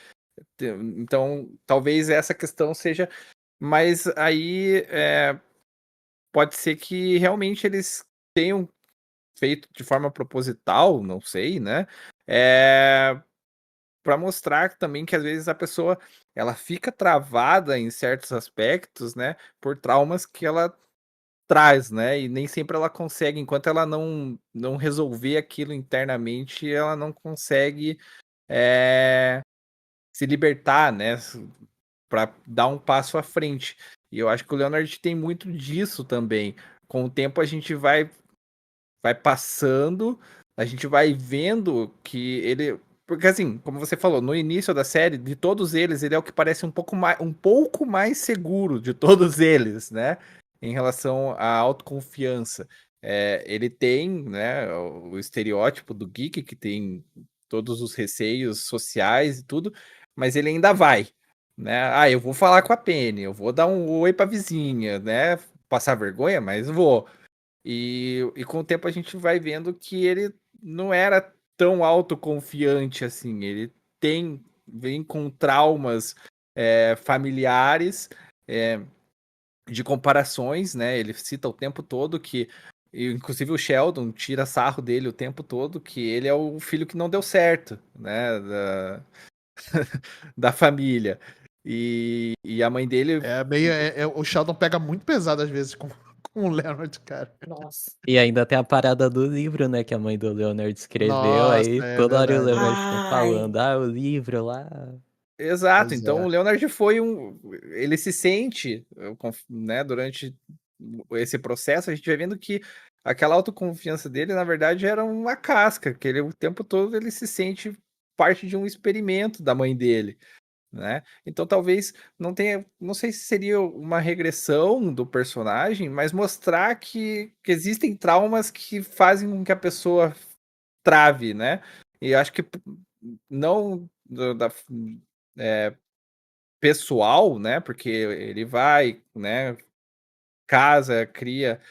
Então, talvez essa questão seja. Mas aí pode ser que realmente eles tenham feito de forma proposital, não sei, né? Para mostrar também que às vezes a pessoa ela fica travada em certos aspectos, né? Por traumas que ela traz, né? E nem sempre ela consegue, enquanto ela não resolver aquilo internamente, ela não consegue se libertar, né? Para dar um passo à frente. E eu acho que o Leonard tem muito disso também. Com o tempo a gente vai passando, a gente vai vendo que ele. Porque assim, como você falou, no início da série, de todos eles, ele é o que parece um pouco mais seguro de todos eles, né? Em relação à autoconfiança. Ele tem, né, o estereótipo do geek, que tem todos os receios sociais e tudo, mas ele ainda vai, né? Ah, eu vou falar com a Penny, eu vou dar um oi pra vizinha, né? Passar vergonha, mas vou. E com o tempo a gente vai vendo que ele não era tão autoconfiante assim. Ele vem com traumas familiares, de comparações, né? Ele cita o tempo todo que, inclusive o Sheldon tira sarro dele o tempo todo, que ele é o filho que não deu certo, né? Da família. E a mãe dele. O Sheldon pega muito pesado às vezes com o Leonard, cara. Nossa. E ainda tem a parada do livro, né, que a mãe do Leonard escreveu, Nossa, aí é toda hora o verdade. Leonard fica Ai. falando, o livro lá. Exato, Pois então é. o Leonard foi ele se sente, né, durante esse processo, a gente vai vendo que aquela autoconfiança dele, na verdade, era uma casca, que ele o tempo todo ele se sente parte de um experimento da mãe dele, né? Então talvez não sei se seria uma regressão do personagem, mas mostrar que existem traumas que fazem com que a pessoa trave, né? E acho que não pessoal, né? Porque ele vai, né? Casa, cria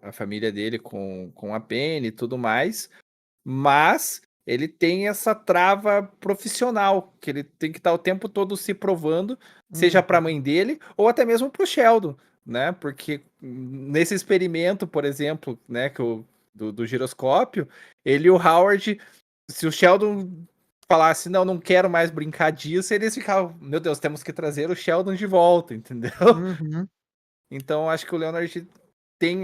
a família dele com a Penny e tudo mais, mas ele tem essa trava profissional, que ele tem que estar o tempo todo se provando, seja para a mãe dele ou até mesmo para o Sheldon, né? Porque nesse experimento, por exemplo, né, do giroscópio, ele e o Howard, se o Sheldon falasse, não quero mais brincar disso, eles ficavam, meu Deus, temos que trazer o Sheldon de volta, entendeu? Uhum. Então, acho que o Leonard tem,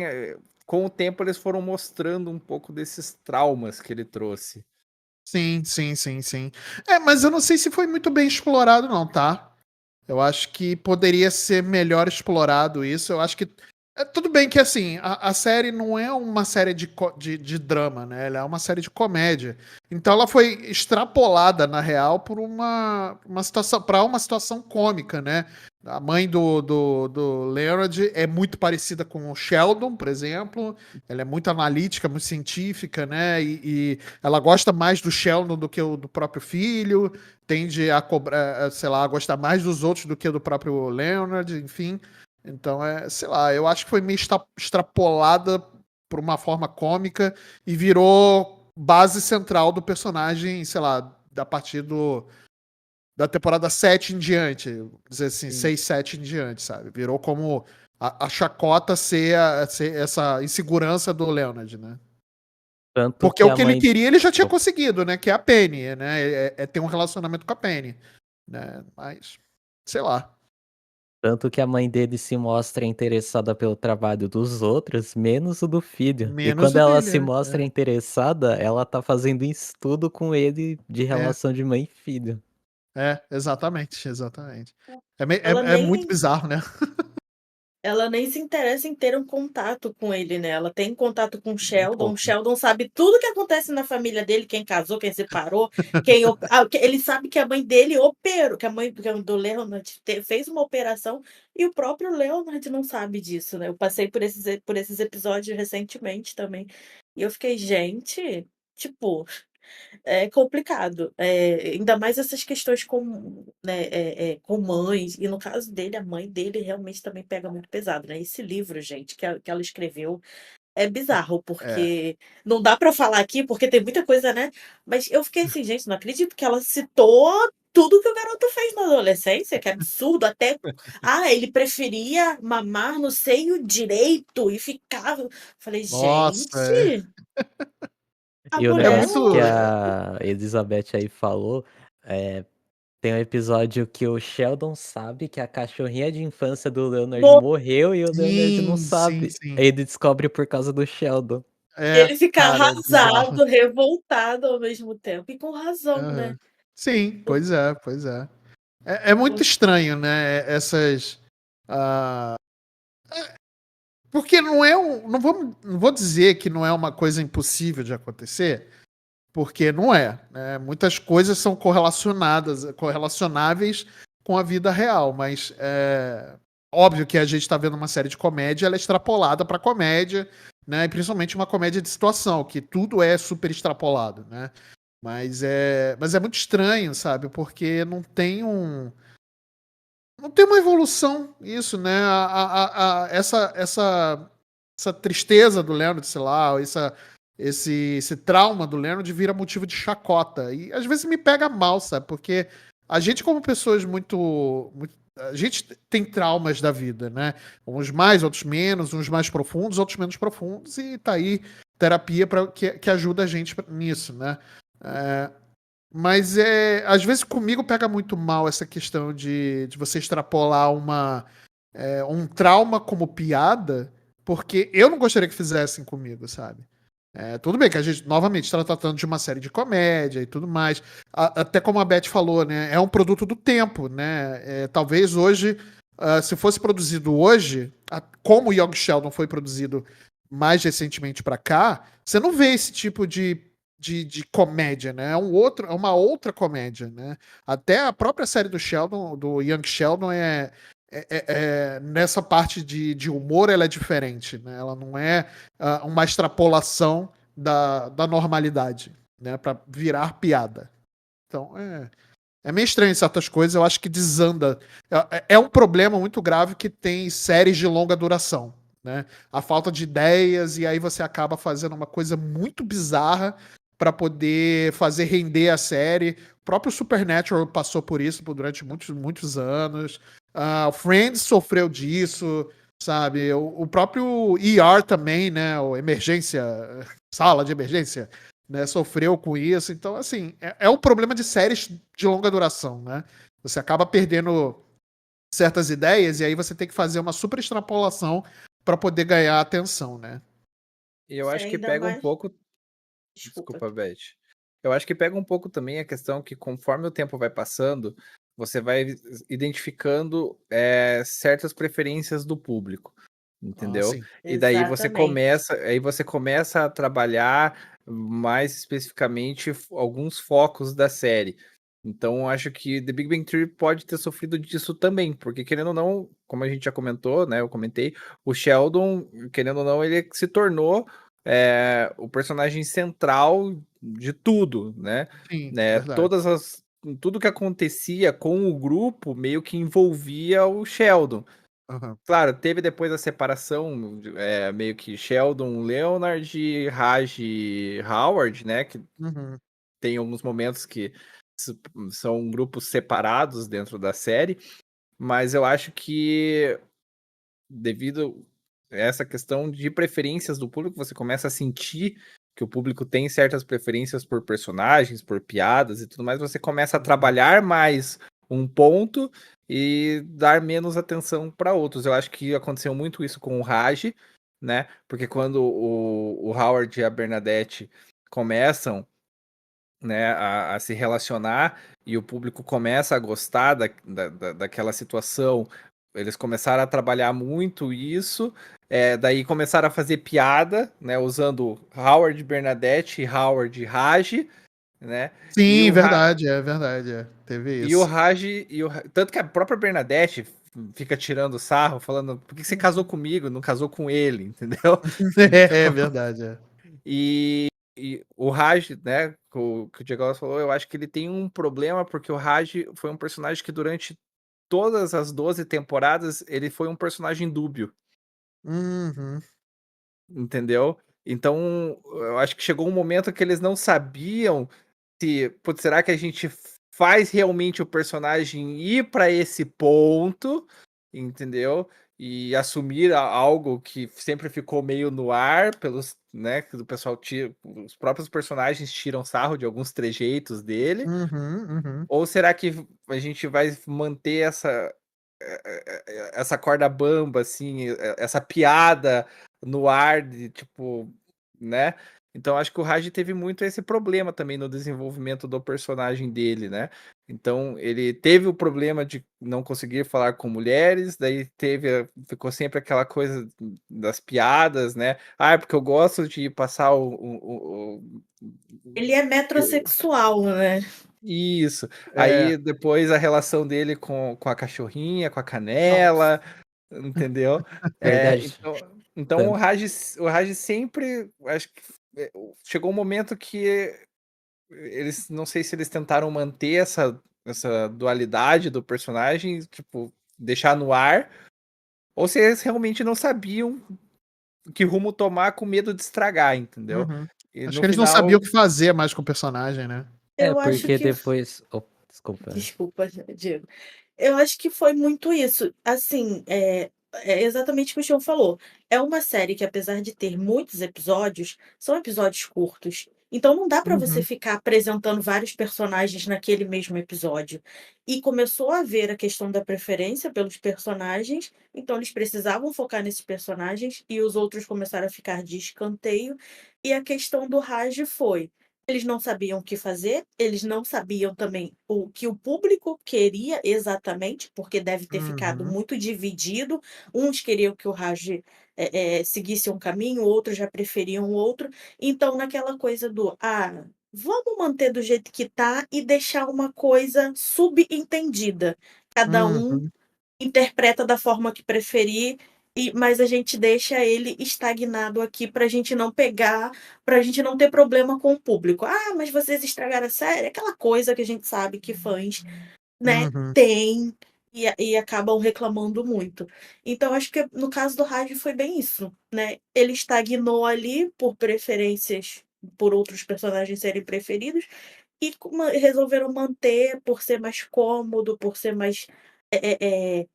com o tempo, eles foram mostrando um pouco desses traumas que ele trouxe. Sim, sim, sim, sim. Mas eu não sei se foi muito bem explorado, não, tá? Eu acho que poderia ser melhor explorado isso. Eu acho que Tudo bem que, assim, a série não é uma série de drama, né? Ela é uma série de comédia. Então ela foi extrapolada, na real, por uma situação, para uma situação cômica, né? A mãe do Leonard é muito parecida com o Sheldon, por exemplo. Ela é muito analítica, muito científica, né? E ela gosta mais do Sheldon do que do próprio filho. Tende a cobrar, sei lá, a gostar mais dos outros do que do próprio Leonard, enfim. Então, sei lá, eu acho que foi meio extrapolada por uma forma cômica e virou base central do personagem, sei lá, a partir da temporada 7 em diante, vou dizer assim, Sim. 6, 7 em diante, sabe? Virou como a chacota ser essa insegurança do Leonard, né? Tanto Porque que o a que ele mãe. queria, ele já tinha Bom, conseguido, né? Que é a Penny, né? É ter um relacionamento com a Penny, né? Mas, sei lá. tanto que a mãe dele se mostra interessada pelo trabalho dos outros, menos o do filho. E Menos quando o ela dele, se mostra interessada, ela tá fazendo estudo com ele de é. relação de mãe e filho. Exatamente, exatamente. Ela É muito nem bizarro, né? Ela nem se interessa em ter um contato com ele, né? Ela tem contato com o Nem Sheldon. O pouco. Sheldon sabe tudo que acontece na família dele, quem casou, quem separou, ele sabe que a mãe dele operou, que a mãe do Leonard fez uma operação e o próprio Leonard não sabe disso, né? Eu passei por esses episódios recentemente também. E eu fiquei, gente, tipo, é complicado. Ainda mais essas questões com, né, com mães. E no caso dele, a mãe dele realmente também pega muito pesado, né? Esse livro, gente, que ela escreveu é bizarro, É. porque não dá pra falar aqui, porque tem muita coisa, né? Mas eu fiquei assim, gente, não acredito que ela citou tudo que o garoto fez na adolescência, que absurdo. Até, ele preferia mamar no seio direito e ficava. Falei, Nossa, gente, a E o é mulher, negócio que muito. a Elizabeth aí falou, é, tem um episódio que o Sheldon sabe que a cachorrinha de infância do Leonard ela morreu e o Leonard não Sim, sim, sabe. sim. Ele descobre por causa do Sheldon. É, ele fica cara, é bizarro. arrasado, revoltado ao mesmo tempo, e com razão, né? Aham. Sim, Por- pois é, pois é. É muito estranho, né? Essas. ah, Porque não é um. Não vou dizer que não é uma coisa impossível de acontecer, porque não é, né? Muitas coisas são correlacionáveis com a vida real, mas óbvio que a gente está vendo uma série de comédia, ela é extrapolada para comédia, né? E principalmente uma comédia de situação, que tudo é super extrapolado, né? Mas é muito estranho, sabe? Porque não tem uma evolução isso, né? Essa tristeza do Leonard, sei lá, esse trauma do Leonard vira motivo de chacota. E às vezes me pega mal, sabe? Porque a gente, como pessoas a gente tem traumas da vida, né? Uns mais, outros menos, uns mais profundos, outros menos profundos, e tá aí terapia que ajuda a gente nisso, né? É, mas às vezes comigo pega muito mal essa questão de você extrapolar um trauma como piada, porque eu não gostaria que fizessem comigo, sabe? Tudo bem que a gente, novamente, está tratando de uma série de comédia e tudo mais. Até como a Beth falou, né? É um produto do tempo, né? Talvez hoje, se fosse produzido hoje, como o Young Sheldon foi produzido mais recentemente para cá, você não vê esse tipo de comédia, né? É uma outra comédia, né? Até a própria série do Sheldon, do Young Sheldon, nessa parte de humor, ela é diferente, né? Ela não é uma extrapolação da normalidade, né? Para virar piada. Então, é meio estranho certas coisas, eu acho que desanda. É um problema muito grave que tem séries de longa duração, né? A falta de ideias, e aí você acaba fazendo uma coisa muito bizarra para poder fazer render a série. O próprio Supernatural passou por isso durante muitos, muitos anos. Friends sofreu disso, sabe? O próprio ER também, né? O sala de emergência, né, sofreu com isso. Então, assim, é um problema de séries de longa duração, né? Você acaba perdendo certas ideias e aí você tem que fazer uma super extrapolação para poder ganhar atenção, né? E eu Isso é acho que ainda pega um mais. pouco. Desculpa. Desculpa, Beth. Eu acho que pega um pouco também a questão que, conforme o tempo vai passando, você vai identificando certas preferências do público. Ah, entendeu? sim. E daí Exatamente. você começa a trabalhar mais especificamente alguns focos da série. Então eu acho que The Big Bang Theory pode ter sofrido disso também, porque querendo ou não, como a gente já comentou, né, eu comentei, o Sheldon, querendo ou não, ele se tornou o personagem central de tudo, Sim, né? verdade. Tudo que acontecia com o grupo meio que envolvia o Sheldon. Aham. Claro, teve depois a separação, meio que Sheldon, Leonard, Raj e Howard, né, que Uhum. tem alguns momentos que s são grupos separados dentro da série, mas eu acho que devido a essa questão de preferências do público, você começa a sentir que o público tem certas preferências por personagens, por piadas e tudo mais, você começa a Uhum. trabalhar mais um ponto e dar menos atenção para outros. Eu acho que aconteceu muito isso com o Raj, né? Porque quando o Howard e a Bernadette começam, né, a se relacionar e o público começa a gostar daquela situação. Eles começaram a trabalhar muito isso, daí começaram a fazer piada, né, usando Howard Bernadette e Howard Raj, né, e Sim, o, Ra verdade, teve e o isso. Raj, tanto que a própria Bernadette fica tirando sarro, falando, por que você casou Uhum. comigo, não casou com ele, entendeu? É verdade, é. E o Raj, né, que o Diego falou, eu acho que ele tem um problema, porque o Raj foi um personagem que durante todas as 12 temporadas, ele foi um personagem dúbio, Uhum. entendeu? Então, eu acho que chegou um momento que eles não sabiam se, putz, será que a gente faz realmente o personagem ir para esse ponto, entendeu? E assumir algo que sempre ficou meio no ar pelos, né, que o pessoal tira, os próprios personagens tiram sarro de alguns trejeitos dele, Uhum, uhum. ou será que a gente vai manter essa corda bamba, assim, essa piada no ar de tipo, né? Então acho que o Raj teve muito esse problema também no desenvolvimento do personagem dele, né? Então ele teve o problema de não conseguir falar com mulheres, daí ficou sempre aquela coisa das piadas, né? Ah, é porque eu gosto de passar Ele é metrosexual, né? isso. É, Aí depois a relação dele com a cachorrinha, com a Nossa. Canela, entendeu? Verdade. Então Tan- O Raj sempre, acho que chegou um momento que eles, não sei se eles tentaram manter essa dualidade do personagem, tipo, deixar no ar, ou se eles realmente não sabiam que rumo tomar com medo de estragar, entendeu? uhum. E Acho no que eles não sabiam o final, que fazer mais com o personagem, né. É, Eu acho porque que depois. Oh, desculpa. desculpa, Diego. Eu acho que foi muito isso. Assim, é exatamente o que o Chão falou. É uma série que, apesar de ter muitos episódios, são episódios curtos. Então não dá para você Uhum, ficar apresentando vários personagens naquele mesmo episódio. E começou a haver a questão da preferência pelos personagens, então eles precisavam focar nesses personagens e os outros começaram a ficar de escanteio. E a questão do Raj foi: eles não sabiam o que fazer, eles não sabiam também o que o público queria exatamente, porque deve ter ficado uhum, muito dividido. Uns queriam que o Raj seguisse um caminho, outros já preferiam outro. Então, naquela coisa do vamos manter do jeito que tá e deixar uma coisa subentendida. Cada um uhum, interpreta da forma que preferir, mas a gente deixa ele estagnado aqui para a gente não pegar, para a gente não ter problema com o público. Ah, mas vocês estragaram a série, aquela coisa que a gente sabe que fãs, né, uhum. têm e acabam reclamando muito. Então, acho que no caso do rádio foi bem isso, né? Ele estagnou ali por preferências, por outros personagens serem preferidos, e resolveram manter por ser mais cômodo, por ser mais. é, é, é,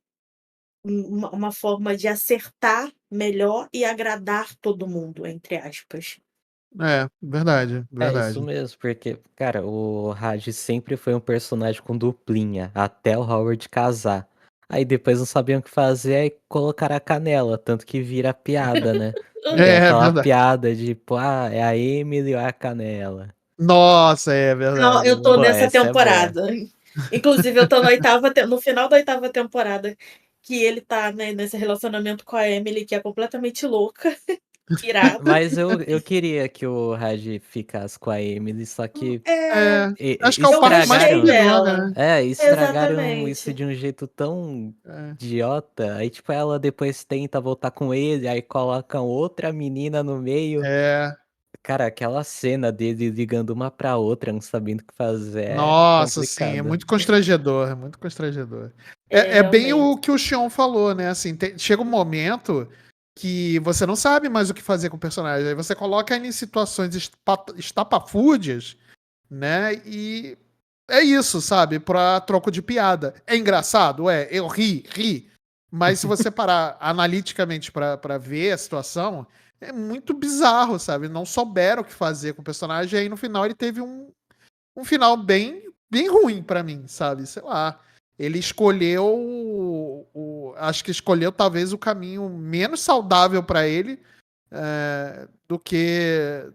uma forma de acertar melhor e agradar todo mundo, entre aspas. É, verdade, É isso verdade. mesmo, porque, cara, o Raj sempre foi um personagem com duplinha, até o Howard casar. Aí depois não sabiam o que fazer, aí colocaram a Canela, tanto que vira piada, né? Tem É, aquela verdade. piada de, tipo, é a Emily ou a Canela. Nossa, é Não, verdade, eu tô Pô, verdade. nessa essa é boa. temporada. Inclusive, eu tô no final da 8ª temporada, que ele tá, né, nesse relacionamento com a Emily, que é completamente louca, pirada. Mas eu queria que o Raj ficasse com a Emily, só que É, Acho que é o eu par que mais gostei combinou, dela. né? estragaram isso Exatamente. de um jeito tão É. idiota. Aí, tipo, ela depois tenta voltar com ele, aí colocam outra menina no meio. É. Cara, aquela cena dele ligando uma pra outra, não sabendo o que fazer, é Nossa, sim, é complicada. muito constrangedor, é muito constrangedor. É, É bem realmente. o que o Xion falou, né? Assim, chega um momento que você não sabe mais o que fazer com o personagem. Aí você coloca ele em situações estapafúrdias, né? E é isso, sabe? Pra troco de piada. É engraçado? É, eu ri. Mas se você parar analiticamente pra ver a situação, é muito bizarro, sabe? Não souberam o que fazer com o personagem, e aí no final ele teve um final bem ruim pra mim, sabe? Sei lá. Ele escolheu acho que escolheu talvez o caminho menos saudável pra ele do que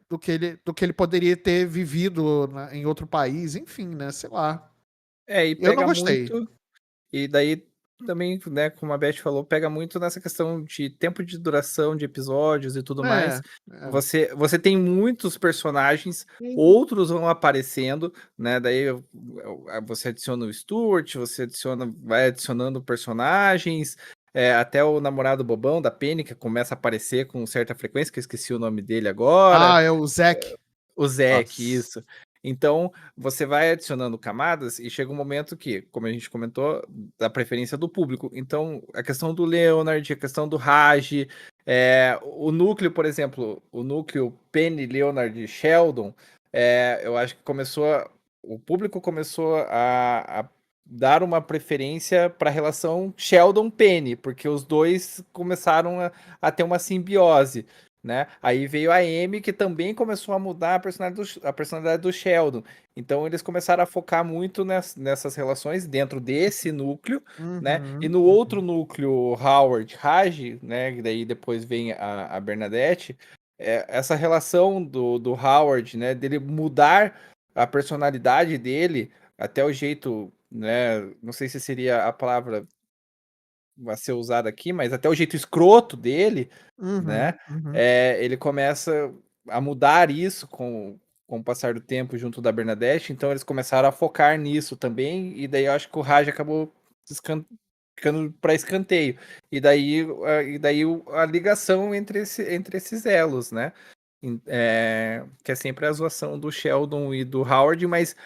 ele poderia ter vivido em outro país, enfim, né? Sei lá. E Eu não pega gostei. muito. E daí também, né, como a Beth falou, pega muito nessa questão de tempo de duração de episódios e tudo mais. É, é. Você tem muitos personagens, Uhum. outros vão aparecendo, né? Daí você adiciona o Stuart, vai adicionando personagens. Até o namorado bobão da Penny, que começa a aparecer com certa frequência, que eu esqueci o nome dele agora. Ah, é o Zack. O Zack, Nossa. isso. Então, você vai adicionando camadas e chega um momento que, como a gente comentou, da preferência do público. Então, a questão do Leonard, a questão do Raj, o núcleo, por exemplo, o núcleo Penny, Leonard e Sheldon, eu acho que o público começou a dar uma preferência para a relação Sheldon-Penny, porque os dois começaram a ter uma simbiose. Né? Aí veio a Amy, que também começou a mudar a personalidade do Sheldon. Então eles começaram a focar muito nessas relações dentro desse núcleo, né? E Uhum, no outro uhum. núcleo, Howard, Raj, né? E daí depois vem a Bernadette. Essa relação do Howard, né? Dele mudar a personalidade dele, até o jeito, né? Não sei se seria a palavra a ser usada aqui, mas até o jeito escroto dele, Uhum, né? uhum. Ele começa a mudar isso com o passar do tempo junto da Bernadette, então eles começaram a focar nisso também, e daí eu acho que o Raj acabou ficando para escanteio. E daí a ligação entre esses elos, né? Que é sempre a zoação do Sheldon e do Howard, mas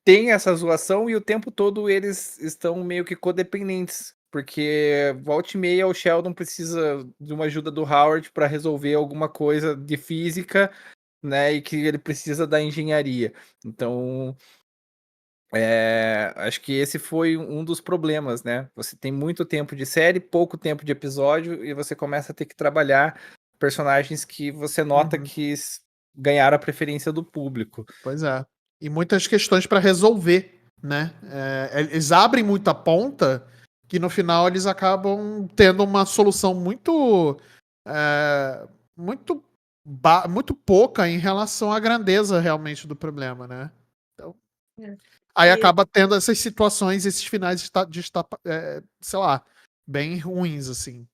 tem essa zoação e o tempo todo eles estão meio que codependentes. Porque volta e meia o Sheldon precisa de uma ajuda do Howard para resolver alguma coisa de física, né? E que ele precisa da engenharia. Então, acho que esse foi um dos problemas, né? Você tem muito tempo de série, pouco tempo de episódio, e você começa a ter que trabalhar personagens que você nota Uhum. que ganharam a preferência do público. Pois é. E muitas questões para resolver, né? Eles abrem muita ponta que no final eles acabam tendo uma solução é, muito, muito pouca em relação à grandeza realmente do problema, né? Então, É. aí E acaba tendo essas situações, esses finais sei lá, bem ruins, assim.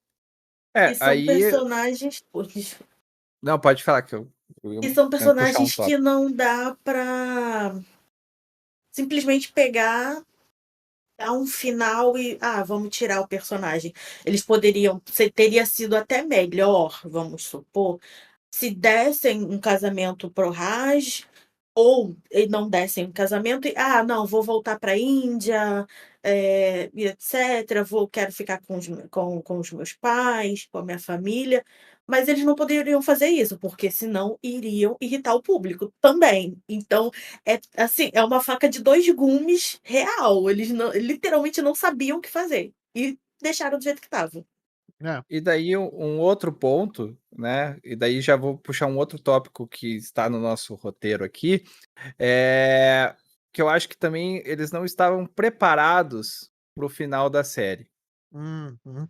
e são Aí. personagens. Pô, Não, pode falar que eu e são ia puxar um personagens que tópico. não dá pra simplesmente pegar, dar um final e. Ah, vamos tirar o personagem. Eles poderiam. Teria sido até melhor, vamos supor, se dessem um casamento pro Raj, ou não dessem um casamento e, não, vou voltar para a Índia, e etc. Quero ficar com os meus pais, com a minha família. Mas eles não poderiam fazer isso, porque senão iriam irritar o público também. Então, é assim, é uma faca de dois gumes real. Eles literalmente não sabiam o que fazer. E deixaram do jeito que estava. É. E daí um outro ponto, né? E daí já vou puxar um outro tópico que está no nosso roteiro aqui, que eu acho que também eles não estavam preparados para o final da série. Uhum.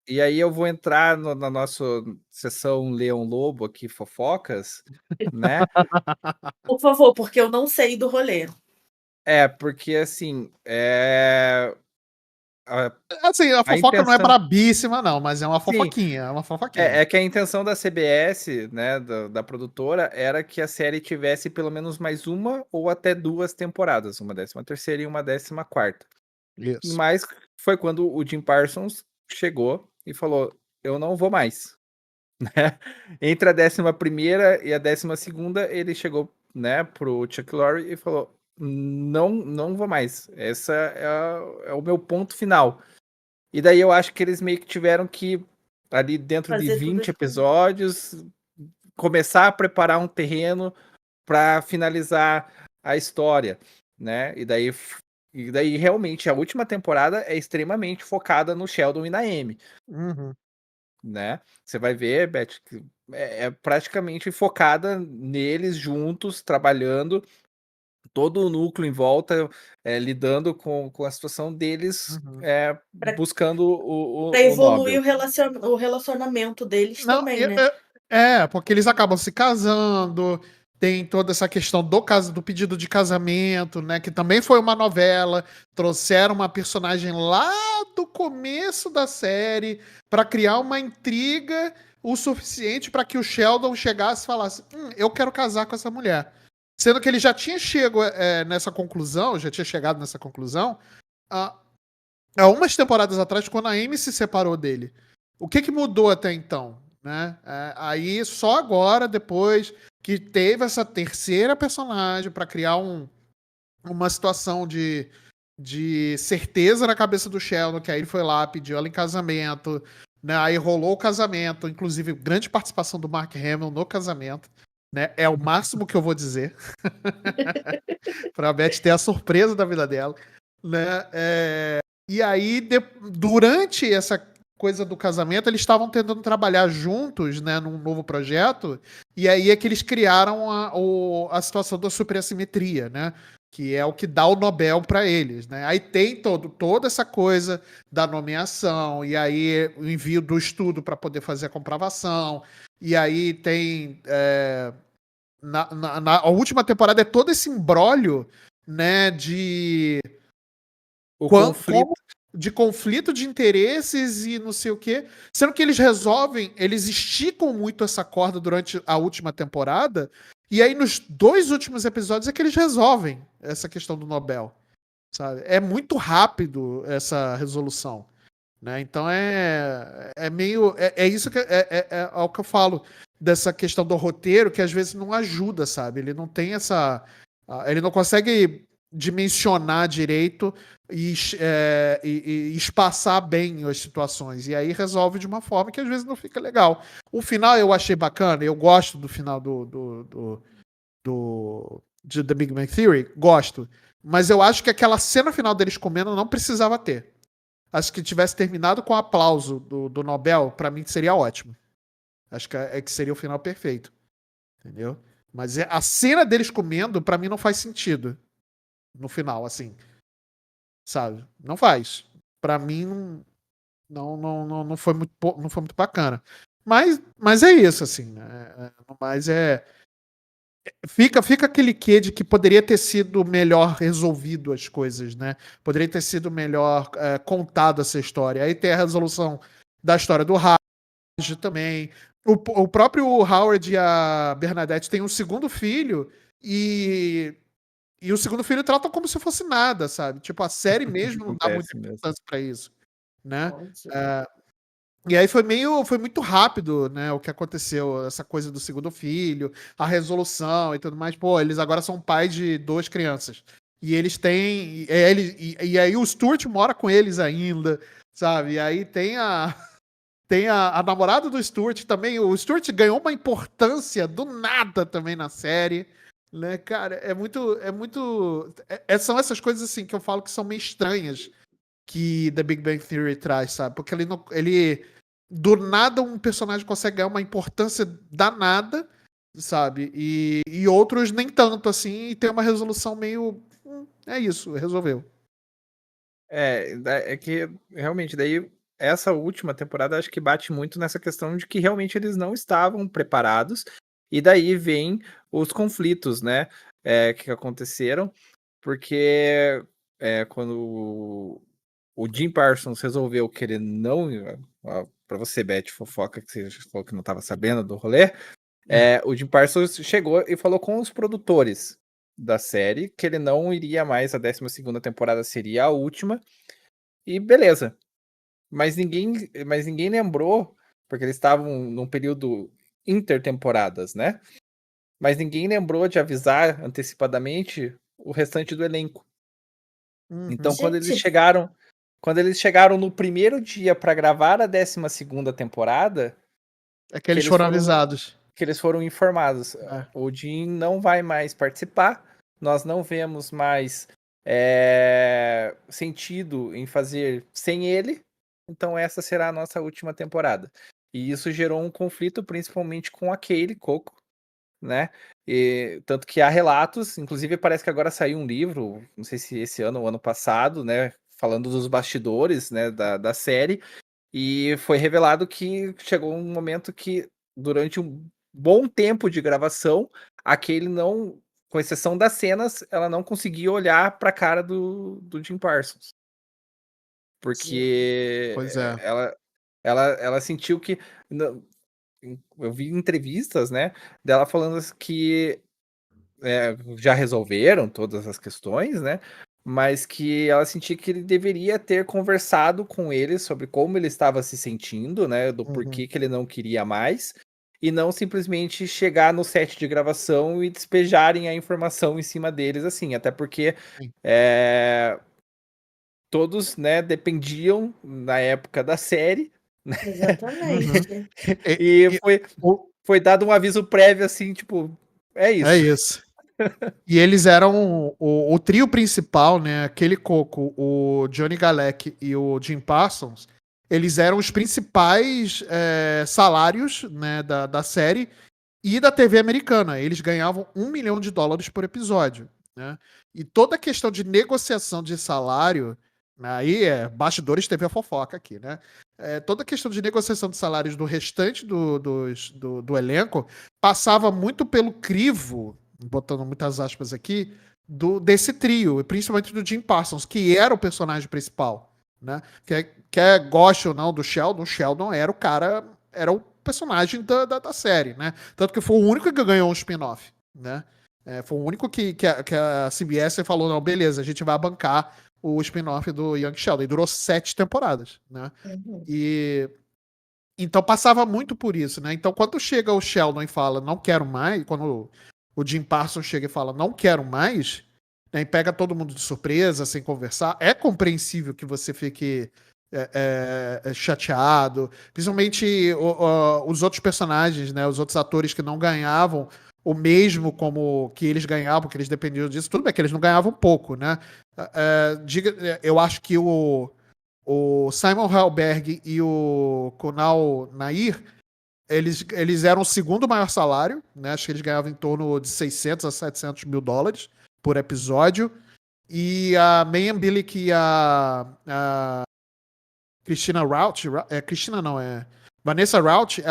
E aí eu vou entrar na nossa sessão Leão Lobo aqui, fofocas, né? Por favor, porque eu não sei do rolê. Porque assim, Assim, a A fofoca não é intenção brabíssima, não, mas é uma sim, fofoquinha, é uma fofoquinha. é que a intenção da CBS, né, da produtora, era que a série tivesse pelo menos mais uma ou até 2 temporadas, uma 13ª e uma 14ª. Isso. Mas foi quando o Jim Parsons chegou e falou: "Eu não vou mais", né. Entre a 11ª e a 12ª, ele chegou, né, para o Chuck Lorre e falou: Não vou mais, essa é o meu ponto final". E daí eu acho que eles meio que tiveram que, ali dentro de Fazer tudo 20 as coisas. episódios, começar a preparar um terreno para finalizar a história, né. E daí realmente a última temporada é extremamente focada no Sheldon e na Amy, Uhum. né. Você vai ver, Beth, que é praticamente focada neles juntos, trabalhando, todo o núcleo em volta, lidando com a situação deles, Uhum. Pra buscando pra o evoluir Nobel. o relacionamento deles Não, também, né. porque eles acabam se casando, tem toda essa questão do pedido de casamento, né, que também foi uma novela, trouxeram uma personagem lá do começo da série para criar uma intriga o suficiente para que o Sheldon chegasse e falasse: eu quero casar com essa mulher. Sendo que ele já tinha nessa conclusão, já tinha chegado nessa conclusão, há, há umas temporadas atrás, quando a Amy se separou dele. O que mudou até então? Né? Aí só agora, depois que teve essa terceira personagem para criar uma situação de certeza na cabeça do Sheldon, que aí ele foi lá, pediu ela em casamento, né? Aí rolou o casamento, inclusive grande participação do Mark Hamill no casamento, né? É o máximo que eu vou dizer para a Beth ter a surpresa da vida dela, né? E aí, durante essa coisa do casamento, eles estavam tentando trabalhar juntos, né, num novo projeto, e aí é que eles criaram a situação da superassimetria, né? Que é o que dá o Nobel para eles, né? Aí tem toda essa coisa da nomeação, e aí o envio do estudo para poder fazer a comprovação, e aí tem a última temporada é todo esse imbróglio, né, O como conflito de conflito de interesses e não sei o quê. Sendo que eles esticam muito essa corda durante a última temporada, e aí nos 2 últimos episódios é que eles resolvem essa questão do Nobel, sabe? É muito rápido essa resolução, né? Então é meio é isso que é o que eu falo dessa questão do roteiro, que às vezes não ajuda, sabe? Ele não tem ele não consegue dimensionar direito e espaçar bem as situações. E aí resolve de uma forma que às vezes não fica legal. O final eu achei bacana, eu gosto do final de The Big Bang Theory, gosto. Mas eu acho que aquela cena final deles comendo não precisava ter. Acho que tivesse terminado com o aplauso do Nobel, pra mim seria ótimo. Acho que seria o final perfeito. Entendeu? Mas a cena deles comendo, pra mim, não faz sentido. No final, assim. Sabe? Não faz. Pra mim, não foi não foi muito bacana. Mas é isso, assim. Né? Mas Fica aquele quê de que poderia ter sido melhor resolvido as coisas, né? Poderia ter sido melhor contado essa história. Aí tem a resolução da história do Raj também. O próprio Howard e a Bernadette têm um segundo filho e o segundo filho tratam como se fosse nada, sabe? Tipo, a série mesmo não dá muita acontece mesmo. importância pra isso, né? Nossa. E aí foi muito rápido, né, o que aconteceu, essa coisa do segundo filho, a resolução e tudo mais. Pô, eles agora são pais de 2 crianças. E eles têm. E aí o Stuart mora com eles ainda, sabe? E aí tem a namorada do Stuart também. O Stuart ganhou uma importância do nada também na série. Né, cara, é muito. São essas coisas assim que eu falo que são meio estranhas que The Big Bang Theory traz, sabe? Porque ele do nada um personagem consegue ganhar uma importância danada, sabe? E outros nem tanto assim, e tem uma resolução meio. É isso, resolveu. É que realmente daí essa última temporada acho que bate muito nessa questão de que realmente eles não estavam preparados, e daí vem os conflitos, né, que aconteceram, porque, quando o Jim Parsons resolveu que ele não. Para você, Beth, fofoca, que você falou que não estava sabendo do rolê. O Jim Parsons chegou e falou com os produtores da série que ele não iria mais, a 12ª temporada seria a última. E beleza. Mas ninguém lembrou, porque eles estavam num período intertemporadas, né? Mas ninguém lembrou de avisar antecipadamente o restante do elenco. Então, quando eles Gente. chegaram no primeiro dia para gravar a 12ª temporada, É que eles foram avisados. que eles foram informados. É. O Jim não vai mais participar, nós não vemos mais sentido em fazer sem ele, então essa será a nossa última temporada. E isso gerou um conflito, principalmente com a Kaylee Coco, né? E, tanto que há relatos, inclusive parece que agora saiu um livro, não sei se esse ano ou ano passado, né? Falando dos bastidores, né, da série, e foi revelado que chegou um momento que, durante um bom tempo de gravação, aquele não, com exceção das cenas, ela não conseguia olhar para a cara do Jim Parsons. Porque Pois é. ela sentiu que. Eu vi entrevistas, né, dela falando que já resolveram todas as questões, né? Mas que ela sentia que ele deveria ter conversado com ele sobre como ele estava se sentindo, né? Do porquê que ele não queria mais. E não simplesmente chegar no set de gravação e despejarem a informação em cima deles, assim. Até porque todos, né, dependiam, na época da série. Exatamente. E foi dado um aviso prévio, assim, tipo, é isso. É isso. E eles eram o trio principal, né? Aquele Coco, o Johnny Galecki e o Jim Parsons. Eles eram os principais salários, né, da série e da TV americana. Eles ganhavam $1 milhão por episódio, né? E toda a questão de negociação de salário, aí bastidores TV a fofoca aqui, né? Toda a questão de negociação de salários do restante do elenco passava muito pelo crivo, botando muitas aspas aqui, desse trio, principalmente do Jim Parsons, que era o personagem principal, né? Quer goste ou não do Sheldon, o Sheldon era o cara, era o personagem da série, né? Tanto que foi o único que ganhou um spin-off, né? Foi o único que a CBS falou, não, beleza, a gente vai bancar o spin-off do Young Sheldon. E durou 7 temporadas, né? E então passava muito por isso, né? Então quando chega o Sheldon e fala, não quero mais, quando o Jim Parsons chega e fala, não quero mais, né, e pega todo mundo de surpresa, sem conversar, é compreensível que você fique chateado, principalmente os outros personagens, né, os outros atores que não ganhavam o mesmo como que eles ganhavam, que eles dependiam disso, tudo bem que eles não ganhavam pouco, né? Eu acho que o Simon Helberg e o Kunal Nair, eles eram o segundo maior salário, né? Acho que eles ganhavam em torno de $600 a $700 mil por episódio. E a Mayim Bilyk e a Christina Rauch, Christina não, Vanessa Rauch,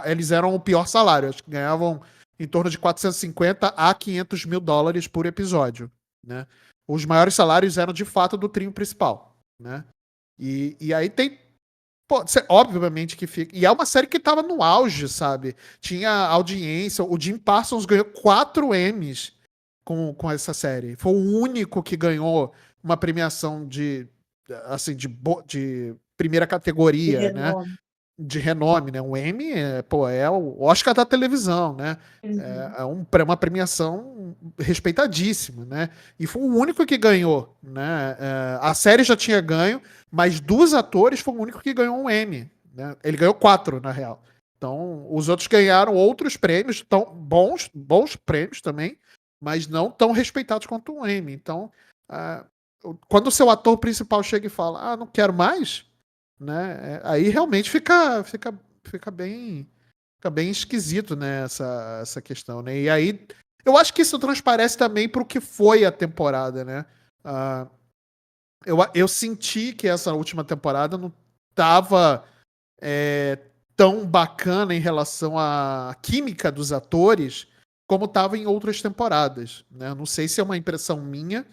eles eram o pior salário. Acho que ganhavam em torno de $450 a $500 mil por episódio, né? Os maiores salários eram de fato do trio principal, né? E aí tem, obviamente que fica. E é uma série que tava no auge, sabe? Tinha audiência. O Jim Parsons ganhou 4 Emmys com essa série. Foi o único que ganhou uma premiação de primeira categoria, né? De renome, né? Um Emmy é o Oscar da televisão, né? É uma premiação respeitadíssima, né? E foi o único que ganhou, né? A série já tinha ganho, mas dos atores foi o único que ganhou um Emmy, né? Ele ganhou 4, na real. Então, os outros ganharam outros prêmios, tão bons prêmios também, mas não tão respeitados quanto um Emmy. Então, quando o seu ator principal chega e fala, não quero mais, né? Aí realmente fica bem esquisito, né, essa questão, né? E aí eu acho que isso transparece também para o que foi a temporada, né? Eu senti que essa última temporada não estava tão bacana em relação à química dos atores como estava em outras temporadas, né? Não sei se é uma impressão minha,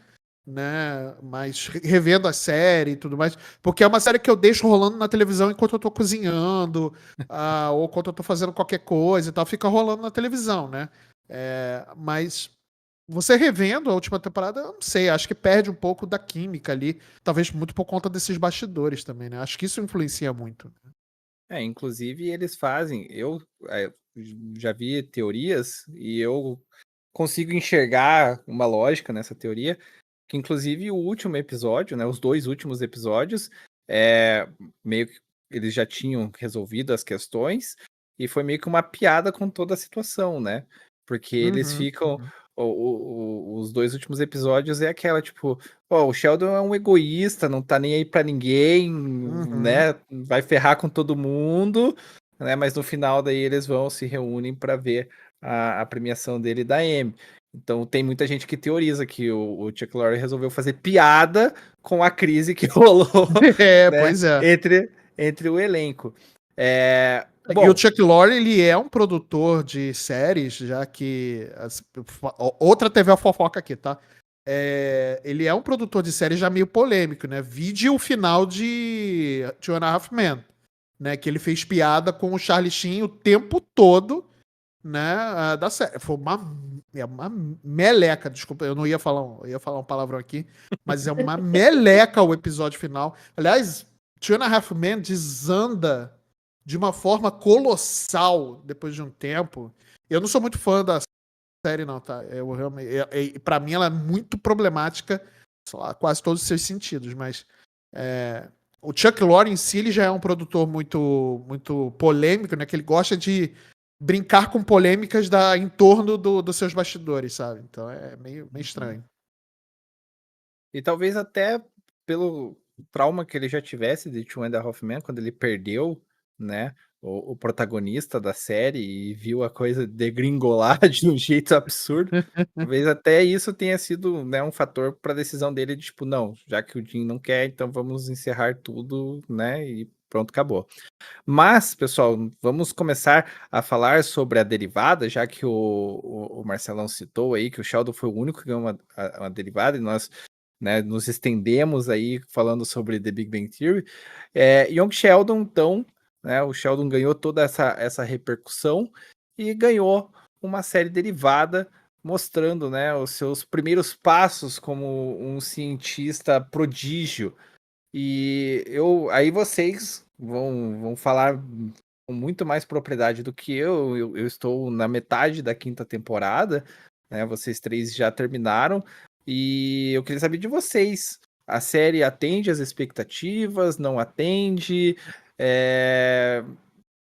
né? Mas revendo a série e tudo mais. Porque é uma série que eu deixo rolando na televisão enquanto eu tô cozinhando, ou enquanto eu tô fazendo qualquer coisa e tal. Fica rolando na televisão, né? Mas você revendo a última temporada, eu não sei, acho que perde um pouco da química ali. Talvez muito por conta desses bastidores também, né? Acho que isso influencia muito. Inclusive eles fazem, já vi teorias e eu consigo enxergar uma lógica nessa teoria, que inclusive o último episódio, né, os 2 últimos episódios, meio que eles já tinham resolvido as questões e foi meio que uma piada com toda a situação, né? Porque eles Uhum, ficam uhum. os 2 últimos episódios é aquela tipo, o Sheldon é um egoísta, não tá nem aí pra ninguém, Uhum. né? Vai ferrar com todo mundo, né? Mas no final daí eles vão se reúnem para ver a premiação dele da Emmy. Então tem muita gente que teoriza que o Chuck Lorre resolveu fazer piada com a crise que rolou, né, Pois é. entre o elenco. E o Bom, Chuck Lorre, ele é um produtor de séries, já que. Outra teve a fofoca aqui, tá? Ele é um produtor de séries já meio polêmico, né? Vide o final de Two and a Half Men, né? Que ele fez piada com o Charlie Sheen o tempo todo, né? Da série. Foi uma meleca, desculpa, eu não ia falar, eu ia falar um palavrão aqui, mas é uma meleca o episódio final. Aliás, Two and a Half Men desanda de uma forma colossal depois de um tempo. Eu não sou muito fã da série, não, tá? Eu realmente, para mim, ela é muito problemática, sei lá, quase todos os seus sentidos, mas o Chuck Lorre em si ele já é um produtor muito, muito polêmico, né? Que ele gosta de brincar com polêmicas em torno dos seus bastidores, sabe? Então é meio estranho. e talvez até pelo trauma que ele já tivesse de Two and a Half Men, quando ele perdeu, né, o protagonista da série e viu a coisa degringolar de um jeito absurdo, talvez até isso tenha sido, né, um fator para a decisão dele de tipo, não, já que o Jim não quer, então vamos encerrar tudo, né, e pronto, acabou. Mas, pessoal, vamos começar a falar sobre a derivada, já que o Marcelão citou aí que o Sheldon foi o único que ganhou uma derivada e nós, né, nos estendemos aí falando sobre The Big Bang Theory. Young Sheldon, então, né, o Sheldon ganhou toda essa repercussão e ganhou uma série derivada mostrando, né, os seus primeiros passos como um cientista prodígio. E aí vocês vão falar com muito mais propriedade do que eu. Eu estou na metade da 5ª temporada, né? Vocês 3 já terminaram. E eu queria saber de vocês. A série atende às expectativas? Não atende?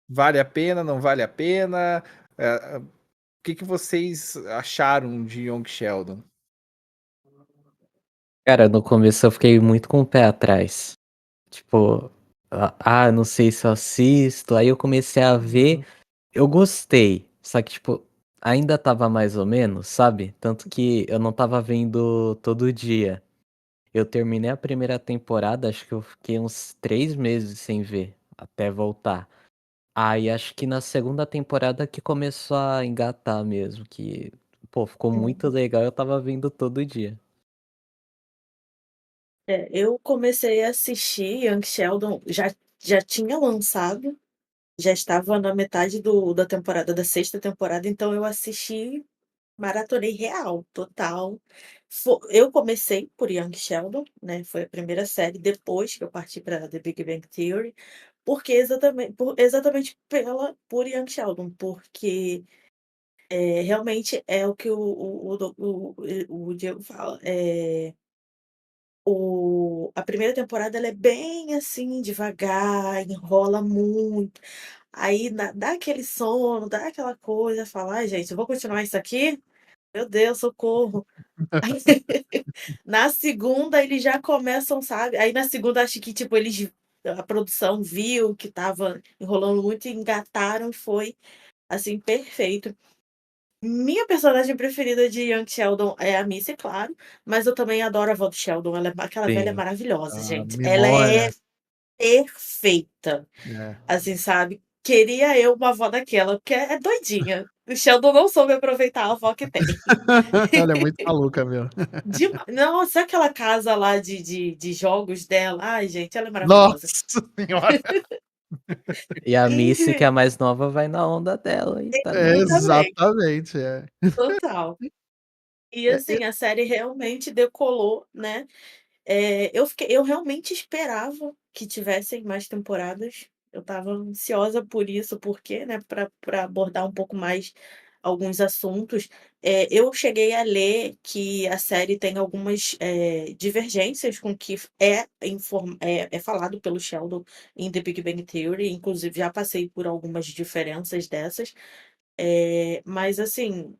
Vale a pena? Não vale a pena? O que vocês acharam de Young Sheldon? Cara, no começo eu fiquei muito com o pé atrás. Tipo, não sei se eu assisto. Aí eu comecei a ver, eu gostei. Só que, tipo, ainda tava mais ou menos, sabe? Tanto que eu não tava vendo todo dia. Eu terminei a primeira temporada, acho que eu fiquei uns 3 meses sem ver, até voltar. Aí acho que na segunda temporada que começou a engatar mesmo, que, pô, ficou muito legal, eu tava vendo todo dia. Eu comecei a assistir Young Sheldon, já tinha lançado, já estava na metade da temporada, da 6ª temporada, então eu assisti, maratonei real, total. Eu comecei por Young Sheldon, né? Foi a primeira série, depois que eu parti para The Big Bang Theory, porque exatamente por Young Sheldon, porque realmente é o que o Diego fala. A primeira temporada ela é bem assim, devagar, enrola muito. Aí dá aquele sono, dá aquela coisa, fala, ai, gente, eu vou continuar isso aqui? Meu Deus, socorro. Na segunda, eles já começam, sabe? Aí na segunda, acho que, tipo, a produção viu que tava enrolando muito e engataram, e foi, assim, perfeito. Minha personagem preferida de Young Sheldon é a Missy, claro, mas eu também adoro a avó do Sheldon. Aquela velha é Sim. maravilhosa, A gente. Ela é memória. perfeita, É. assim, sabe? queria eu uma avó daquela, porque é doidinha. O Sheldon não soube aproveitar a avó que tem. Ela é muito maluca, meu. Nossa, aquela casa lá de jogos dela. Ai, gente, ela é Nossa maravilhosa. senhora! E a Missy, que é E, a mais nova, vai na onda dela e e também. também, Exatamente, é. total. E É, assim, a série realmente decolou, né? Eu realmente esperava que tivessem mais temporadas. Eu estava ansiosa por isso, porque, né, para abordar um pouco mais alguns assuntos. Eu cheguei a ler que a série tem algumas divergências com o que é falado pelo Sheldon em The Big Bang Theory. Inclusive, já passei por algumas diferenças dessas. Mas, assim,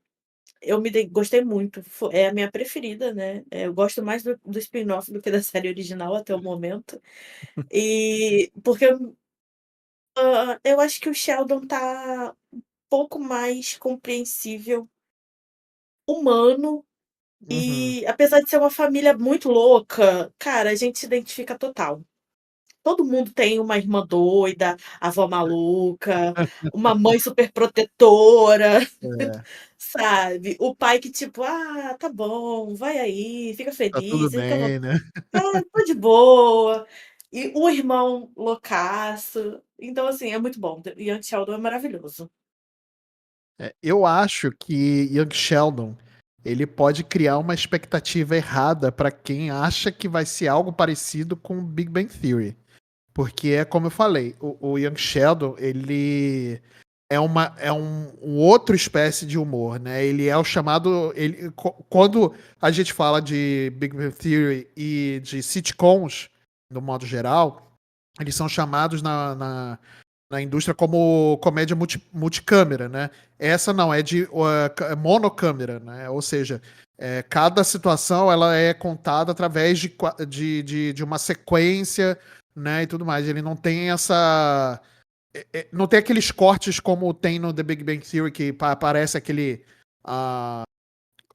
gostei muito. É a minha preferida, né? Eu gosto mais do spin-off do que da série original até o momento. E porque eu acho que o Sheldon tá um pouco mais compreensível, humano, uhum. e apesar de ser uma família muito louca, cara, a gente se identifica total. Todo mundo tem uma irmã doida, avó maluca, uma mãe super protetora. É, Sabe, o pai que tipo: "Ah, tá bom, vai aí, fica tá tudo feliz, fica à von bem, né? tô de boa". E o irmão loucaço. Então, assim, é muito bom. Young Sheldon é maravilhoso. Eu acho que Young Sheldon, ele pode criar uma expectativa errada pra quem acha que vai ser algo parecido com Big Bang Theory. Porque é como eu falei, o Young Sheldon, ele é um outro espécie de humor, né? Ele é o chamado. Quando a gente fala de Big Bang Theory e de sitcoms, no modo geral, eles são chamados na indústria como comédia multicâmera, né? Essa não, é de monocâmera, né? Ou seja, cada situação ela é contada através de uma sequência, né? E tudo mais. Ele não tem essa. Não tem aqueles cortes como tem no The Big Bang Theory, que aparece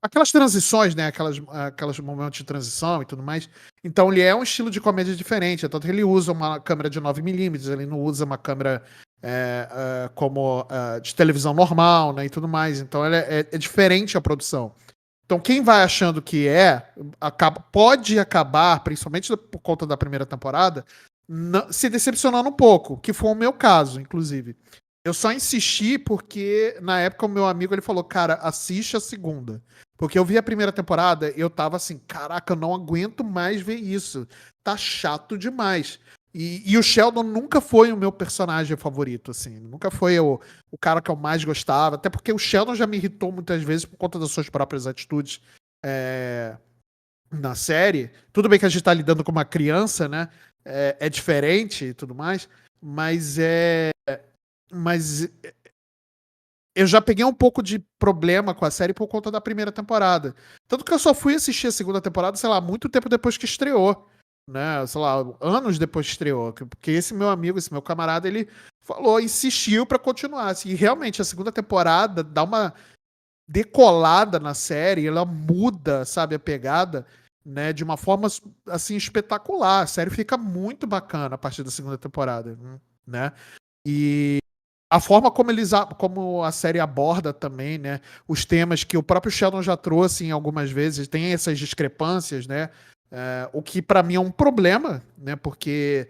aquelas transições, né? Aquelas momentos de transição e tudo mais. Então ele é um estilo de comédia diferente. Tanto que ele usa uma câmera de 9mm, ele não usa uma câmera como de televisão normal, né? E tudo mais. Então é diferente a produção. Então quem vai achando que pode acabar, principalmente por conta da primeira temporada, se decepcionando um pouco, que foi o meu caso, inclusive. Eu só insisti porque na época o meu amigo ele falou, cara, assiste a segunda. Porque eu vi a primeira temporada e eu tava assim, caraca, eu não aguento mais ver isso. Tá chato demais. E o Sheldon nunca foi o meu personagem favorito, assim. Nunca foi o cara que eu mais gostava. Até porque o Sheldon já me irritou muitas vezes por conta das suas próprias atitudes na série. Tudo bem que a gente tá lidando com uma criança, né? É diferente e tudo mais. Mas Mas eu já peguei um pouco de problema com a série por conta da primeira temporada. Tanto que eu só fui assistir a segunda temporada, sei lá, muito tempo depois que estreou. Né? Sei lá, anos depois que estreou. Porque esse meu amigo, esse meu camarada, ele falou, insistiu pra continuar. Assim, e realmente, a segunda temporada dá uma decolada na série, ela muda, sabe, a pegada, né, de uma forma, assim, espetacular. A série fica muito bacana a partir da segunda temporada, né? E a forma como a série aborda também, né, os temas que o próprio Sheldon já trouxe em algumas vezes, tem essas discrepâncias, né, o que pra mim é um problema, né, porque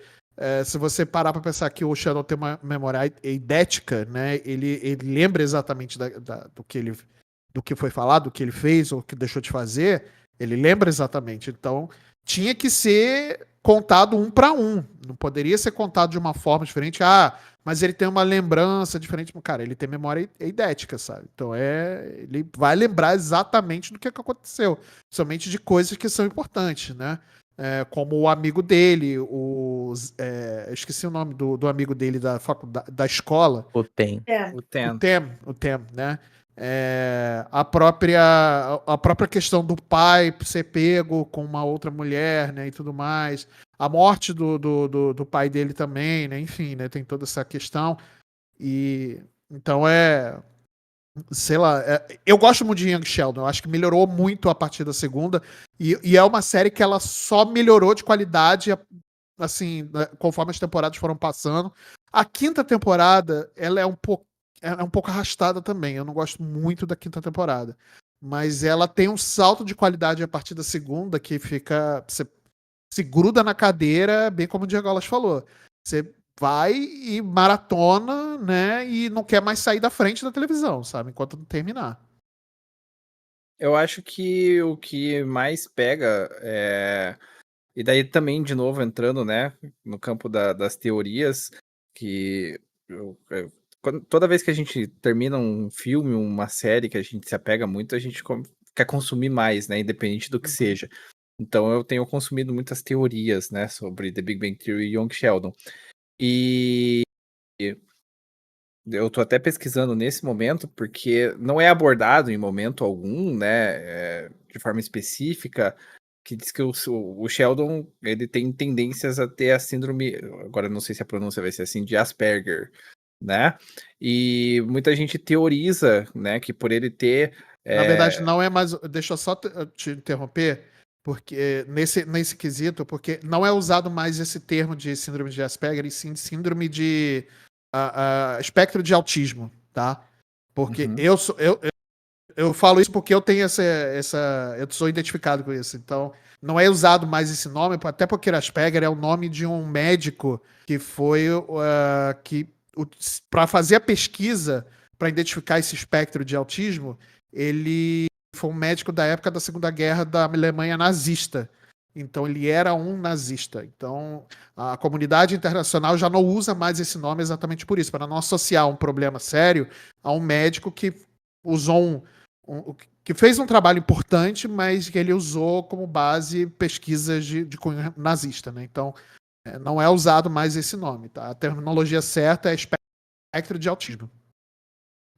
se você parar pra pensar que o Sheldon tem uma memória eidética, né, ele lembra exatamente do que foi falado, do que ele fez ou que deixou de fazer, ele lembra exatamente. Então, tinha que ser contado um para um. Não poderia ser contado de uma forma diferente. Ah, mas ele tem uma lembrança diferente. Cara, ele tem memória eidética, sabe? Então ele vai lembrar exatamente do que aconteceu. Somente de coisas que são importantes, né? Como o amigo dele, esqueci o nome do amigo dele da faculdade, da escola. O tem. O O Ten. Tem, né? A própria questão do pai ser pego com uma outra mulher, né, e tudo mais. A morte do pai dele também, né? Enfim, né? Tem toda essa questão. E então sei lá, eu gosto muito de Young Sheldon. Eu acho que melhorou muito a partir da segunda. E é uma série que ela só melhorou de qualidade, assim, né, conforme as temporadas foram passando. A quinta temporada, ela é um pouco arrastada também. Eu não gosto muito da quinta temporada. Mas ela tem um salto de qualidade a partir da segunda que fica. Você se gruda na cadeira, bem como o Diego Aulas falou. Você vai e maratona, né? E não quer mais sair da frente da televisão, sabe? Enquanto não terminar. Eu acho que o que mais pega e daí também, de novo, entrando, né, no campo das teorias, que toda vez que a gente termina um filme, uma série que a gente se apega muito, a gente quer consumir mais, né, independente do que seja. Então eu tenho consumido muitas teorias, né, sobre The Big Bang Theory e Young Sheldon. E eu tô até pesquisando nesse momento, porque não é abordado em momento algum, né, de forma específica, que diz que o Sheldon, ele tem tendências a ter a síndrome, agora não sei se a pronúncia vai ser assim, de Asperger, né? E muita gente teoriza, né, que por ele ter... Na verdade, não é mais. Deixa eu só te interromper, porque nesse quesito, porque não é usado mais esse termo de síndrome de Asperger, e sim síndrome de espectro de autismo, tá? Porque Uhum. eu falo isso porque eu tenho eu sou identificado com isso. Então, não é usado mais esse nome, até porque Asperger é o nome de um médico que foi para fazer a pesquisa para identificar esse espectro de autismo, ele foi um médico da época da Segunda Guerra da Alemanha nazista. Então ele era um nazista. Então a comunidade internacional já não usa mais esse nome exatamente por isso, para não associar um problema sério a um médico que usou que fez um trabalho importante, mas que ele usou como base pesquisas de cunho nazista, né? Então não é usado mais esse nome, tá? A terminologia certa é espectro de autismo.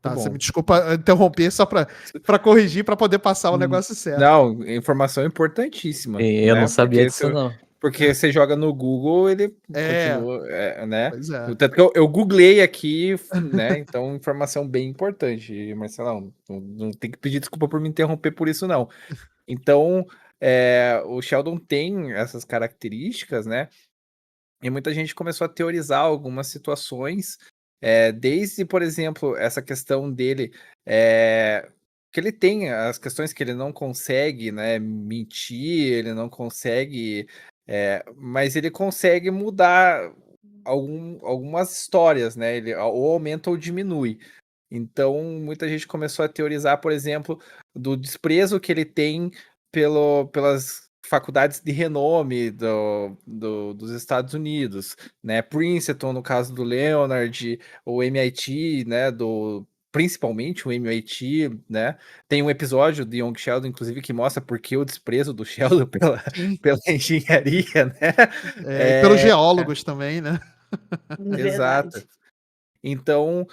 Tá, Muito você me bom. desculpa interromper só para corrigir, para poder passar o negócio certo. Não, informação importantíssima, Eu não né? sabia disso, não. Porque você joga no Google, ele É, continua, né? pois é. Tanto que eu googlei aqui, né? Então, informação bem importante, Marcelão. Não tem que pedir desculpa por me interromper por isso, não. Então, o Sheldon tem essas características, né? E muita gente começou a teorizar algumas situações, desde, por exemplo, essa questão dele, que ele tem as questões que ele não consegue, né, mentir, ele não consegue, mas ele consegue mudar algumas histórias, né? Ele ou aumenta ou diminui. Então, muita gente começou a teorizar, por exemplo, do desprezo que ele tem pelas faculdades de renome dos Estados Unidos, né? Princeton, no caso do Leonard, o MIT, né? Principalmente o MIT, né? Tem um episódio de Young Sheldon, inclusive, que mostra por que o desprezo do Sheldon Sim. pela engenharia, né? E pelos geólogos também, né? Exato. Verdade. Então,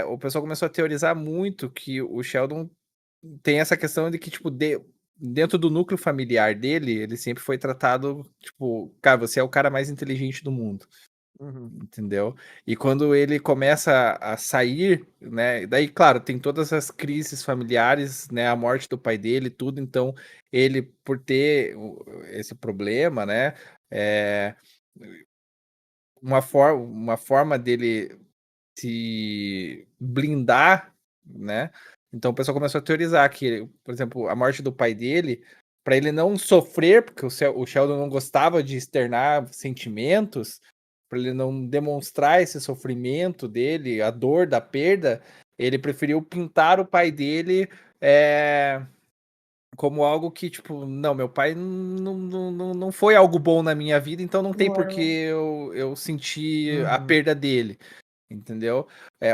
o pessoal começou a teorizar muito que o Sheldon tem essa questão de que, tipo, dentro do núcleo familiar dele, ele sempre foi tratado, tipo, cara, você é o cara mais inteligente do mundo, Uhum. entendeu? E quando ele começa a sair, né, daí, claro, tem todas as crises familiares, né, a morte do pai dele, tudo, então, ele, por ter esse problema, né, uma forma dele se blindar, né? Então o pessoal começou a teorizar que, por exemplo, a morte do pai dele, para ele não sofrer, porque o Sheldon não gostava de externar sentimentos, para ele não demonstrar esse sofrimento dele, a dor da perda, ele preferiu pintar o pai dele como algo que, tipo, não, meu pai não foi algo bom na minha vida, então não tem por que eu sentir a Uhum. perda dele. Entendeu?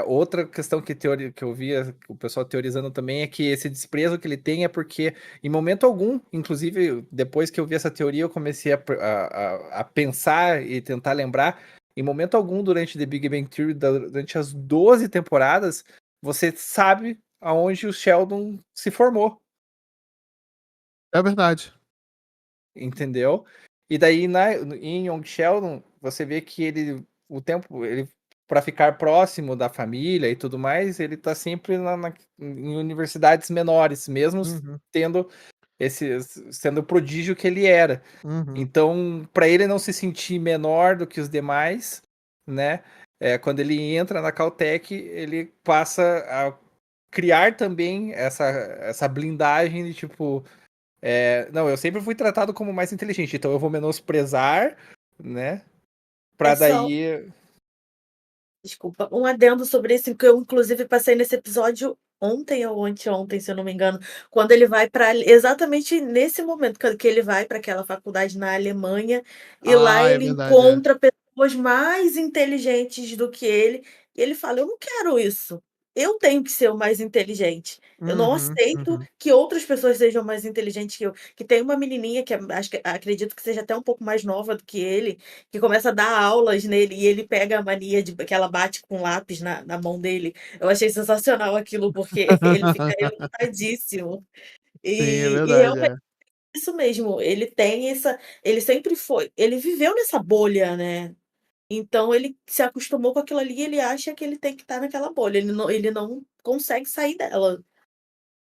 Outra questão que eu via o pessoal teorizando também é que esse desprezo que ele tem é porque, em momento algum, inclusive depois que eu vi essa teoria, eu comecei a pensar e tentar lembrar, em momento algum durante The Big Bang Theory, durante as 12 temporadas, você sabe aonde o Sheldon se formou, É verdade. entendeu? E daí em Young Sheldon, você vê que ele para ficar próximo da família e tudo mais, ele tá sempre em universidades menores, mesmo Uhum. tendo sendo o prodígio que ele era. Uhum. Então, para ele não se sentir menor do que os demais, né? quando ele entra na Caltech, ele passa a criar também essa blindagem de tipo, não, eu sempre fui tratado como mais inteligente, então eu vou menosprezar, né? Pra É só, daí. desculpa, um adendo sobre isso, que eu inclusive passei nesse episódio ontem ou anteontem, se eu não me engano, quando ele vai para exatamente nesse momento que ele vai para aquela faculdade na Alemanha e lá Ah, é ele verdade, é. encontra pessoas mais inteligentes do que ele, e ele fala: "Eu não quero isso. Eu tenho que ser o mais inteligente. Eu não Uhum, aceito uhum. que outras pessoas sejam mais inteligentes que eu". Que tem uma menininha que acho que acredito que seja até um pouco mais nova do que ele, que começa a dar aulas nele e ele pega a mania de que ela bate com lápis na mão dele. Eu achei sensacional aquilo, porque ele fica revoltadíssimo. Sim, é E verdade, realmente é. é isso mesmo, ele tem essa ele sempre foi ele viveu nessa bolha, né, então ele se acostumou com aquilo ali e ele acha que ele tem que estar naquela bolha, ele não consegue sair dela.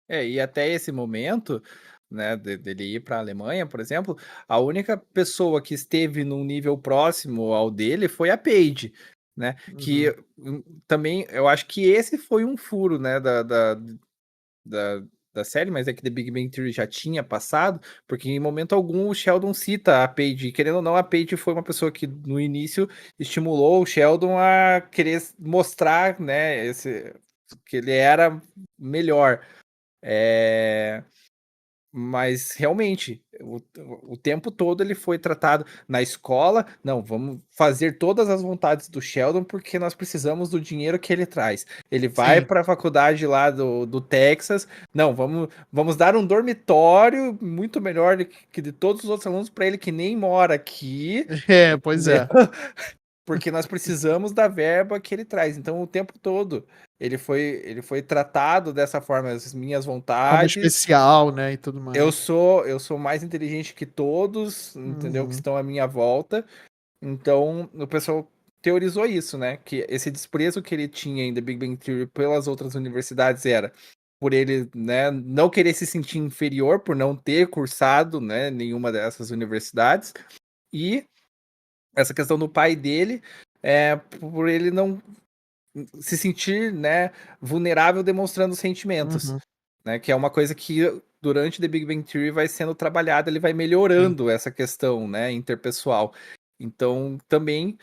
E até esse momento, né, dele ir para a Alemanha, por exemplo, a única pessoa que esteve num nível próximo ao dele foi a Paige, né? Que Uhum. também eu acho que esse foi um furo, né, da, da série, mas é que The Big Bang Theory já tinha passado, porque em momento algum o Sheldon cita a Paige, e querendo ou não, a Paige foi uma pessoa que no início estimulou o Sheldon a querer mostrar, né, que ele era melhor. Mas realmente, o tempo todo ele foi tratado na escola. Não, vamos fazer todas as vontades do Sheldon porque nós precisamos do dinheiro que ele traz. Ele vai Sim. para a faculdade lá do Texas. Não, vamos dar um dormitório muito melhor que de todos os outros alunos para ele que nem mora aqui, É, pois entendeu? é. Porque nós precisamos da verba que ele traz. Então, o tempo todo ele foi tratado dessa forma, as minhas Como vontades. especial, né, e tudo Eu mais. sou eu sou mais inteligente que todos, entendeu? Que Uhum, estão à minha volta. Então, o pessoal teorizou isso, né? Que esse desprezo que ele tinha em The Big Bang Theory pelas outras universidades era por ele, né, não querer se sentir inferior por não ter cursado, né, nenhuma dessas universidades. E essa questão do pai dele por ele não se sentir, né, vulnerável demonstrando sentimentos, uhum, né? Que é uma coisa que durante The Big Bang Theory vai sendo trabalhada, ele vai sim. melhorando essa questão, né, interpessoal. Então, também,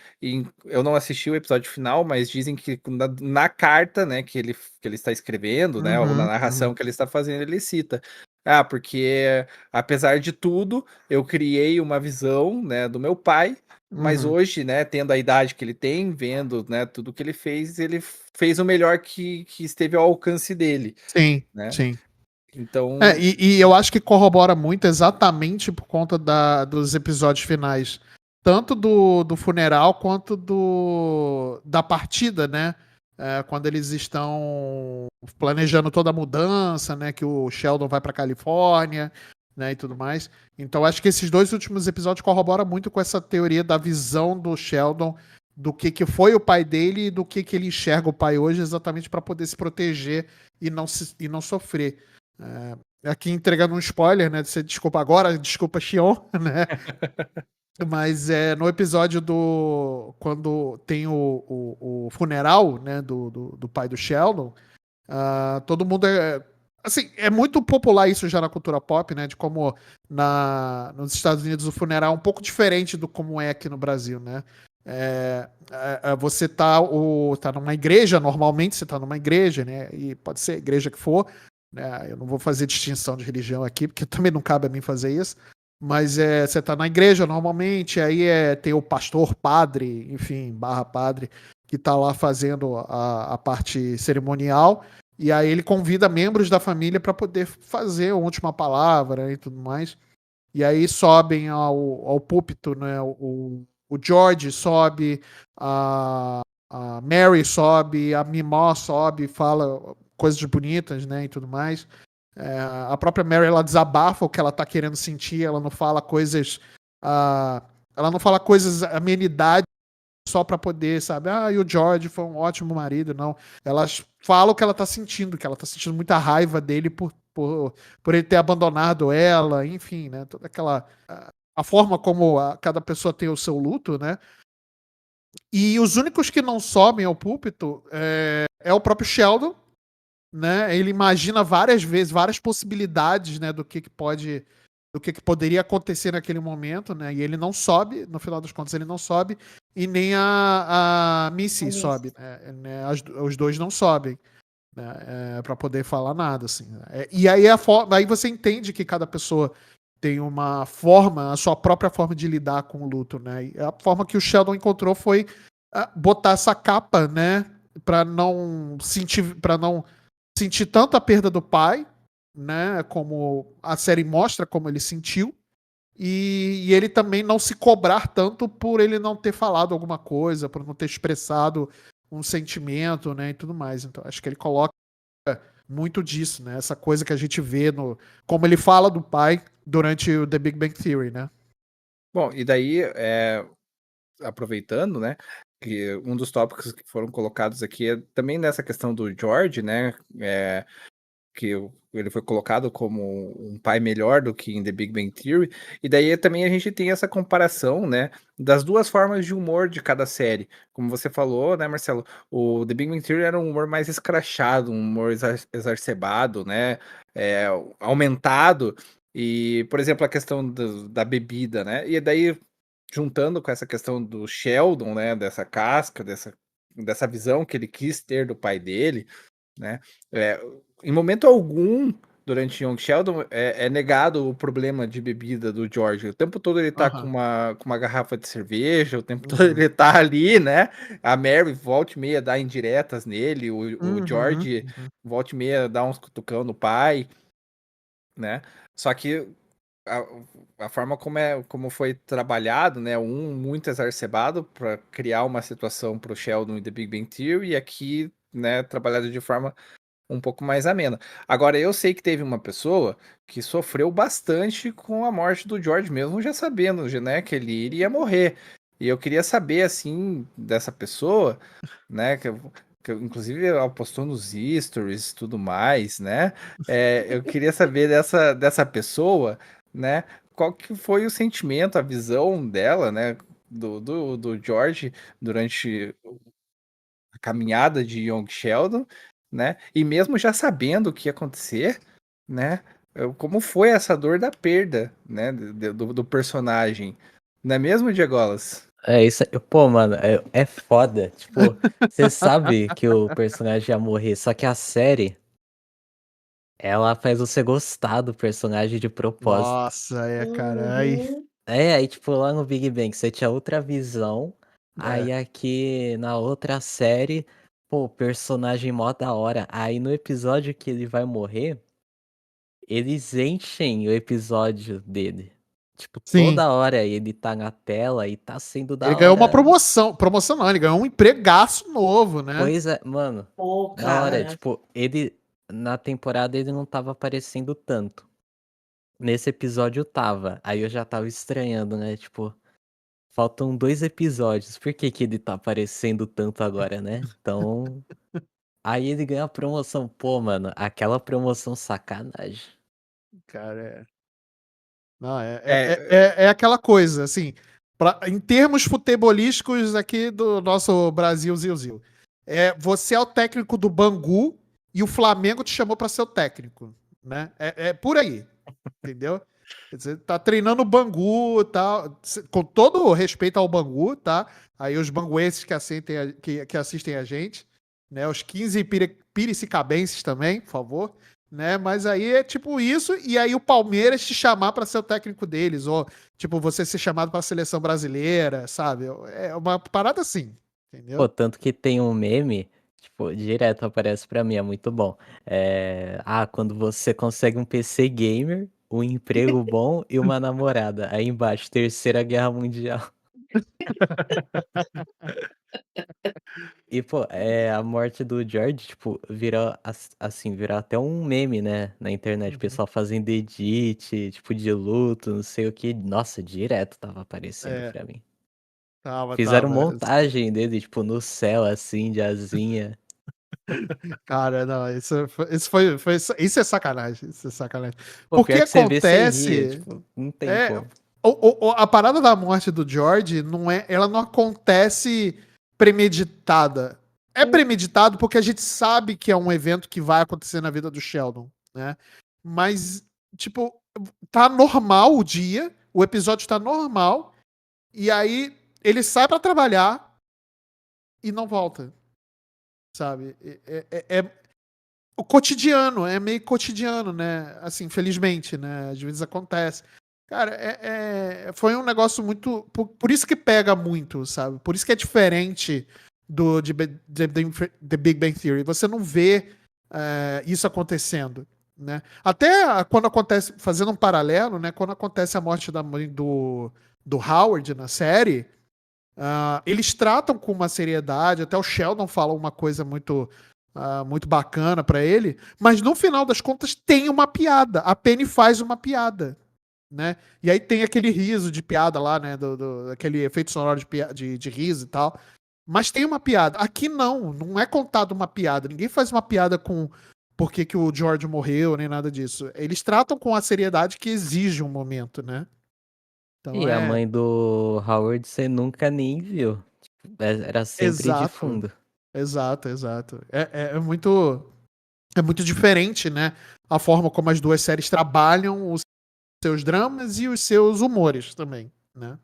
eu não assisti o episódio final, mas dizem que na carta, né, que ele está escrevendo, né, ou na Uhum, narração uhum, que ele está fazendo, ele cita. Ah, porque apesar de tudo, eu criei uma visão, né, do meu pai, mas uhum. hoje, né, tendo a idade que ele tem, vendo, né, tudo que ele fez o melhor que esteve ao alcance dele, Sim, né? sim. É, Então, e eu acho que corrobora muito exatamente por conta dos episódios finais. Tanto do funeral quanto da partida, né? Quando eles estão planejando toda a mudança, né? Que o Sheldon vai pra Califórnia, né? E tudo mais. Então acho que esses dois últimos episódios corroboram muito com essa teoria da visão do Sheldon, do que foi o pai dele e do que ele enxerga o pai hoje, exatamente para poder se proteger e não sofrer. Aqui entregando um spoiler, né? Você desculpa agora, desculpa Xion, né? Mas no episódio quando tem o funeral, né? Do pai do Sheldon, todo mundo assim, é muito popular isso já na cultura pop, né? De como nos Estados Unidos o funeral é um pouco diferente do como é aqui no Brasil, né? Você tá numa igreja, normalmente você tá numa igreja, né? E pode ser a igreja que for, né? Eu não vou fazer distinção de religião aqui, porque também não cabe a mim fazer isso. Mas você tá na igreja normalmente, aí tem o pastor, padre, enfim, barra padre, que tá lá fazendo a parte cerimonial. E aí ele convida membros da família para poder fazer a última palavra e tudo mais. E aí sobem ao púlpito, né? O George sobe, a Mary sobe, a Mimó sobe, fala coisas bonitas, né? E tudo mais. A própria Mary ela desabafa o que ela tá querendo sentir, ela não fala coisas. ah, ela não fala coisas, amenidades só para poder, sabe? E o George foi um ótimo marido, não. Ela fala o que ela tá sentindo, que ela tá sentindo muita raiva dele por ele ter abandonado ela, enfim, né? Toda aquela. A forma como cada pessoa tem o seu luto, né? E os únicos que não sobem ao púlpito é o próprio Sheldon, né? Ele imagina várias vezes, várias possibilidades, né, do que poderia acontecer naquele momento, né? E ele não sobe, no final das contas ele não sobe, e nem a Missy sobe, né? Os dois não sobem, né? Para poder falar nada, assim. E aí aí você entende que cada pessoa tem uma forma, a sua própria forma de lidar com o luto, né? E a forma que o Sheldon encontrou foi botar essa capa, né? Para não sentir tanto a perda do pai, né? Como a série mostra como ele sentiu. E ele também não se cobrar tanto por ele não ter falado alguma coisa, por não ter expressado um sentimento, né? E tudo mais. Então, acho que ele coloca muito disso, né? Essa coisa que a gente vê como ele fala do pai durante o The Big Bang Theory, né? Bom, e daí, aproveitando, né, que um dos tópicos que foram colocados aqui é também nessa questão do George, né, que ele foi colocado como um pai melhor do que em The Big Bang Theory, e daí também a gente tem essa comparação, né, das duas formas de humor de cada série. Como você falou, né, Marcelo, o The Big Bang Theory era um humor mais escrachado, um humor exacerbado, né, aumentado, e, por exemplo, a questão da bebida, né, e daí juntando com essa questão do Sheldon, né, dessa casca, dessa visão que ele quis ter do pai dele, né, em momento algum, durante Young Sheldon, é negado o problema de bebida do George. O tempo todo ele tá com Aham. uma garrafa de cerveja, o tempo todo Uhum. ele tá ali, né? A Mary volta e meia dá indiretas nele, o Uhum. George Uhum. volta e meia dá uns cutucão no pai, né? Só que a forma como foi trabalhado, né? Um muito exacerbado para criar uma situação para o Sheldon e The Big Bang Theory, e aqui, né, trabalhado de forma um pouco mais amena. Agora, eu sei que teve uma pessoa que sofreu bastante com a morte do George, mesmo já sabendo, né, que ele iria morrer. E eu queria saber, assim, dessa pessoa, né, inclusive ela postou nos stories e tudo mais, né? Eu queria saber dessa pessoa, né, qual que foi o sentimento, a visão dela, né, do George durante a caminhada de Young Sheldon, né? E mesmo já sabendo o que ia acontecer, né? Como foi essa dor da perda, né? Do personagem. Não é mesmo, Diagolas? É isso aí. Pô, mano, é foda. Tipo, você sabe que o personagem ia morrer, só que a série, ela faz você gostar do personagem de propósito. Nossa, cara. Aí, Uhum. Aí, tipo, lá no Big Bang você tinha outra visão. Aí é. aqui na outra série, pô, personagem mó da hora. Aí no episódio que ele vai morrer, eles enchem o episódio dele. Tipo, Sim. toda hora ele tá na tela e tá sendo Ele da ganhou uma hora. promoção. Promoção não, ele ganhou um empregaço novo, né? Pois é, mano, Pô, da hora. cara. Tipo, ele na temporada ele não tava aparecendo tanto. Nesse episódio tava. Aí eu já tava estranhando, né? Tipo, faltam 2 episódios. Por que que ele tá aparecendo tanto agora, né? Então, aí ele ganha a promoção. Pô, mano, aquela promoção sacanagem. Cara, não, É, é aquela coisa, assim, em termos futebolísticos aqui do nosso Brasil, Zil. Você é o técnico do Bangu e o Flamengo te chamou para ser o técnico, né? É por aí, entendeu? Você tá treinando o Bangu, tá, com todo o respeito ao Bangu, tá? Aí os banguenses que assistem a gente, né? Os 15 piricicabenses também, por favor, né? Mas aí é tipo isso, e aí o Palmeiras te chamar para ser o técnico deles, ou tipo você ser chamado para a seleção brasileira, sabe? É uma parada assim, Pô, entendeu? tanto que tem um meme, tipo, direto aparece pra mim, é muito bom. Quando você consegue um PC gamer, um emprego bom e uma namorada. Aí embaixo, Terceira Guerra Mundial. E, pô, a morte do George, tipo, vira, assim, vira até um meme, né, na internet. O Uhum. pessoal fazendo edit, tipo, de luto, não sei o que. Nossa, direto tava aparecendo É, pra mim. Fizeram tava. montagem dele, tipo, no céu, assim, de asinha. Cara, não, isso é sacanagem, isso é sacanagem. Pô, Porque pior que você vê, você ria, acontece, tipo, não tem é, como. A parada da morte do George ela não acontece premeditada. É premeditado porque a gente sabe que é um evento que vai acontecer na vida do Sheldon, né? Mas, tipo, tá normal o dia, o episódio tá normal, e aí ele sai pra trabalhar e não volta, sabe? O cotidiano, é meio cotidiano, né? Assim, felizmente, né? Às vezes acontece. Cara, foi um negócio muito. Por isso que pega muito, sabe? Por isso que é diferente The Big Bang Theory. Você não vê isso acontecendo, né? Até quando acontece, fazendo um paralelo, né? Quando acontece a morte da mãe do Howard na série, eles tratam com uma seriedade, até o Sheldon fala uma coisa muito bacana pra ele, mas no final das contas tem uma piada. A Penny faz uma piada, né? E aí tem aquele riso de piada lá, né? Aquele efeito sonoro de riso e tal. Mas tem uma piada. Aqui não é contado uma piada. Ninguém faz uma piada com por que o George morreu, nem nada disso. Eles tratam com a seriedade que exige um momento, né? Então E a mãe do Howard você nunca nem viu. Era sempre de Exato. fundo. Exato. É muito diferente, né? A forma como as duas séries trabalham os seus dramas e os seus humores também, né?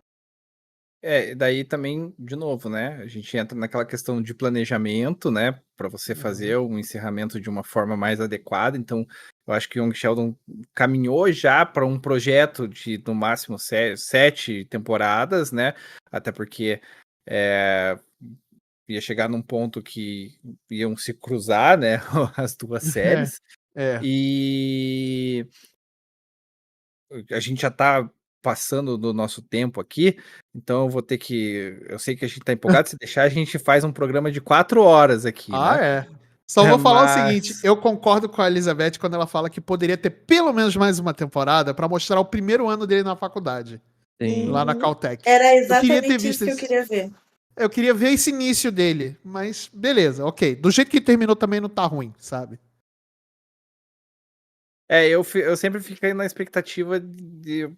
Daí também, de novo, né? A gente entra naquela questão de planejamento, né? Para você fazer um encerramento de uma forma mais adequada. Então, eu acho que o Young Sheldon caminhou já para um projeto de, no máximo, 7 temporadas, né? Até porque ia chegar num ponto que iam se cruzar, né? As duas séries. É. E a gente já tá passando do nosso tempo aqui, então eu vou ter que. Eu sei que a gente tá empolgado, se deixar, a gente faz um programa de 4 horas aqui, né? É. Só vou falar o seguinte, Mas. eu concordo com a Elizabeth quando ela fala que poderia ter pelo menos mais uma temporada pra mostrar o primeiro ano dele na faculdade, Sim. lá na Caltech. Era Eu queria ter exatamente visto isso que eu queria ver. Eu queria ver esse início dele, mas beleza, ok. Do jeito que terminou também não tá ruim, sabe? Eu sempre fiquei na expectativa de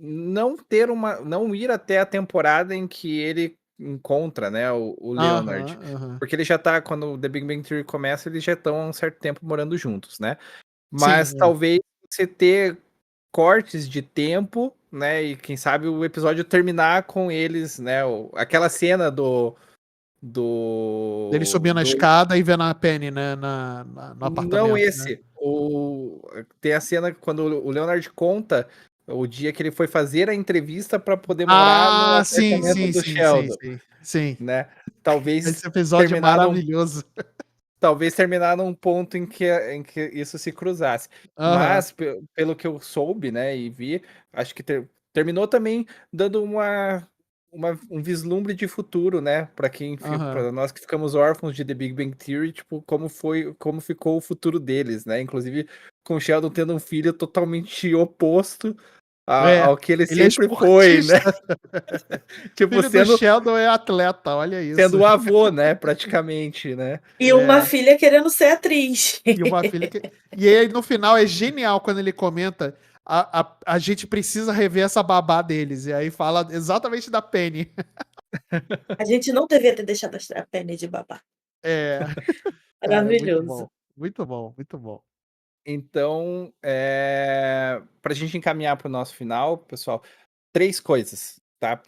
não ter uma. Não ir até a temporada em que ele encontra, né, o Leonard. Aham. Porque ele já tá. Quando o The Big Bang Theory começa, eles já estão há um certo tempo morando juntos, né? Mas Sim, talvez você ter cortes de tempo, né? E quem sabe o episódio terminar com eles, né? Aquela cena Ele subindo a do escada e vendo a Penny, né, no não apartamento, né? esse. Tem a cena quando o Leonard conta o dia que ele foi fazer a entrevista para poder morar no Sim, apartamento sim, do sim, sim, Sheldon, sim. Sim. né? Talvez Esse episódio é terminar num maravilhoso. Talvez terminar num ponto em que isso se cruzasse. Aham. Mas, pelo que eu soube, né, e vi, acho que terminou também dando um vislumbre de futuro, né, Aham. para nós que ficamos órfãos de The Big Bang Theory, tipo, como ficou o futuro deles, né? Inclusive com o Sheldon tendo um filho totalmente oposto É, ao que ele ele é sempre foi, né? esportista. Tipo, Filho do Sheldon é atleta, olha isso. sendo o avô, né, praticamente, né? E uma É, filha querendo ser atriz. e uma filha que. E aí, no final, é genial quando ele comenta: a gente precisa rever essa babá deles. E aí fala exatamente da Penny. A gente não devia ter deixado a Penny de babá. É, cara, muito Maravilhoso. bom. Muito bom, muito bom. Então, para a gente encaminhar para o nosso final, pessoal, 3 coisas, tá?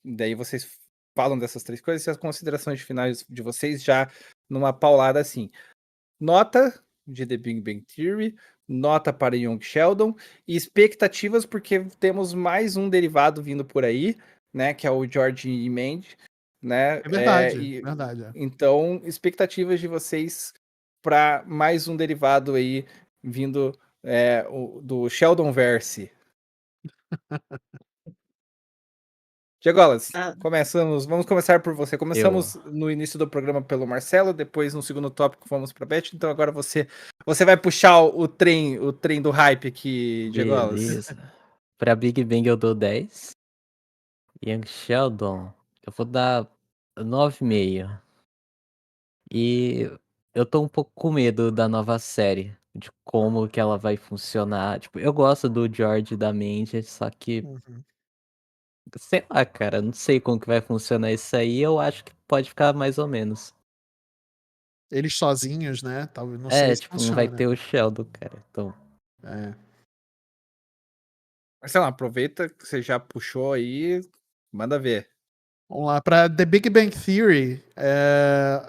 Daí vocês falam dessas 3 coisas e as considerações finais de vocês já numa paulada assim. Nota de The Big Bang Theory, nota para Young Sheldon e expectativas porque temos mais um derivado vindo por aí, né? Que é o George e Mandy, né? É verdade, verdade. Então, expectativas de vocês para mais um derivado aí vindo do Sheldon Verse. Diagolas, Ah, vamos começar por você. Eu. Começamos no início do programa pelo Marcelo, depois no segundo tópico fomos para Beth, então agora você vai puxar o trem do hype aqui, Diagolas. Beleza. Pra Big Bang eu dou 10. Young Sheldon, eu vou dar 9,5. E eu tô um pouco com medo da nova série, de como que ela vai funcionar. Tipo, eu gosto do George e da Mandy, só que Uhum. Sei lá, cara, não sei como que vai funcionar isso aí, eu acho que pode ficar mais ou menos. Eles sozinhos, né? Talvez não sei É, se tipo, não vai funciona. ter o Sheldon, cara. Então, É. Mas sei lá, aproveita que você já puxou aí, manda ver. Vamos lá, para The Big Bang Theory,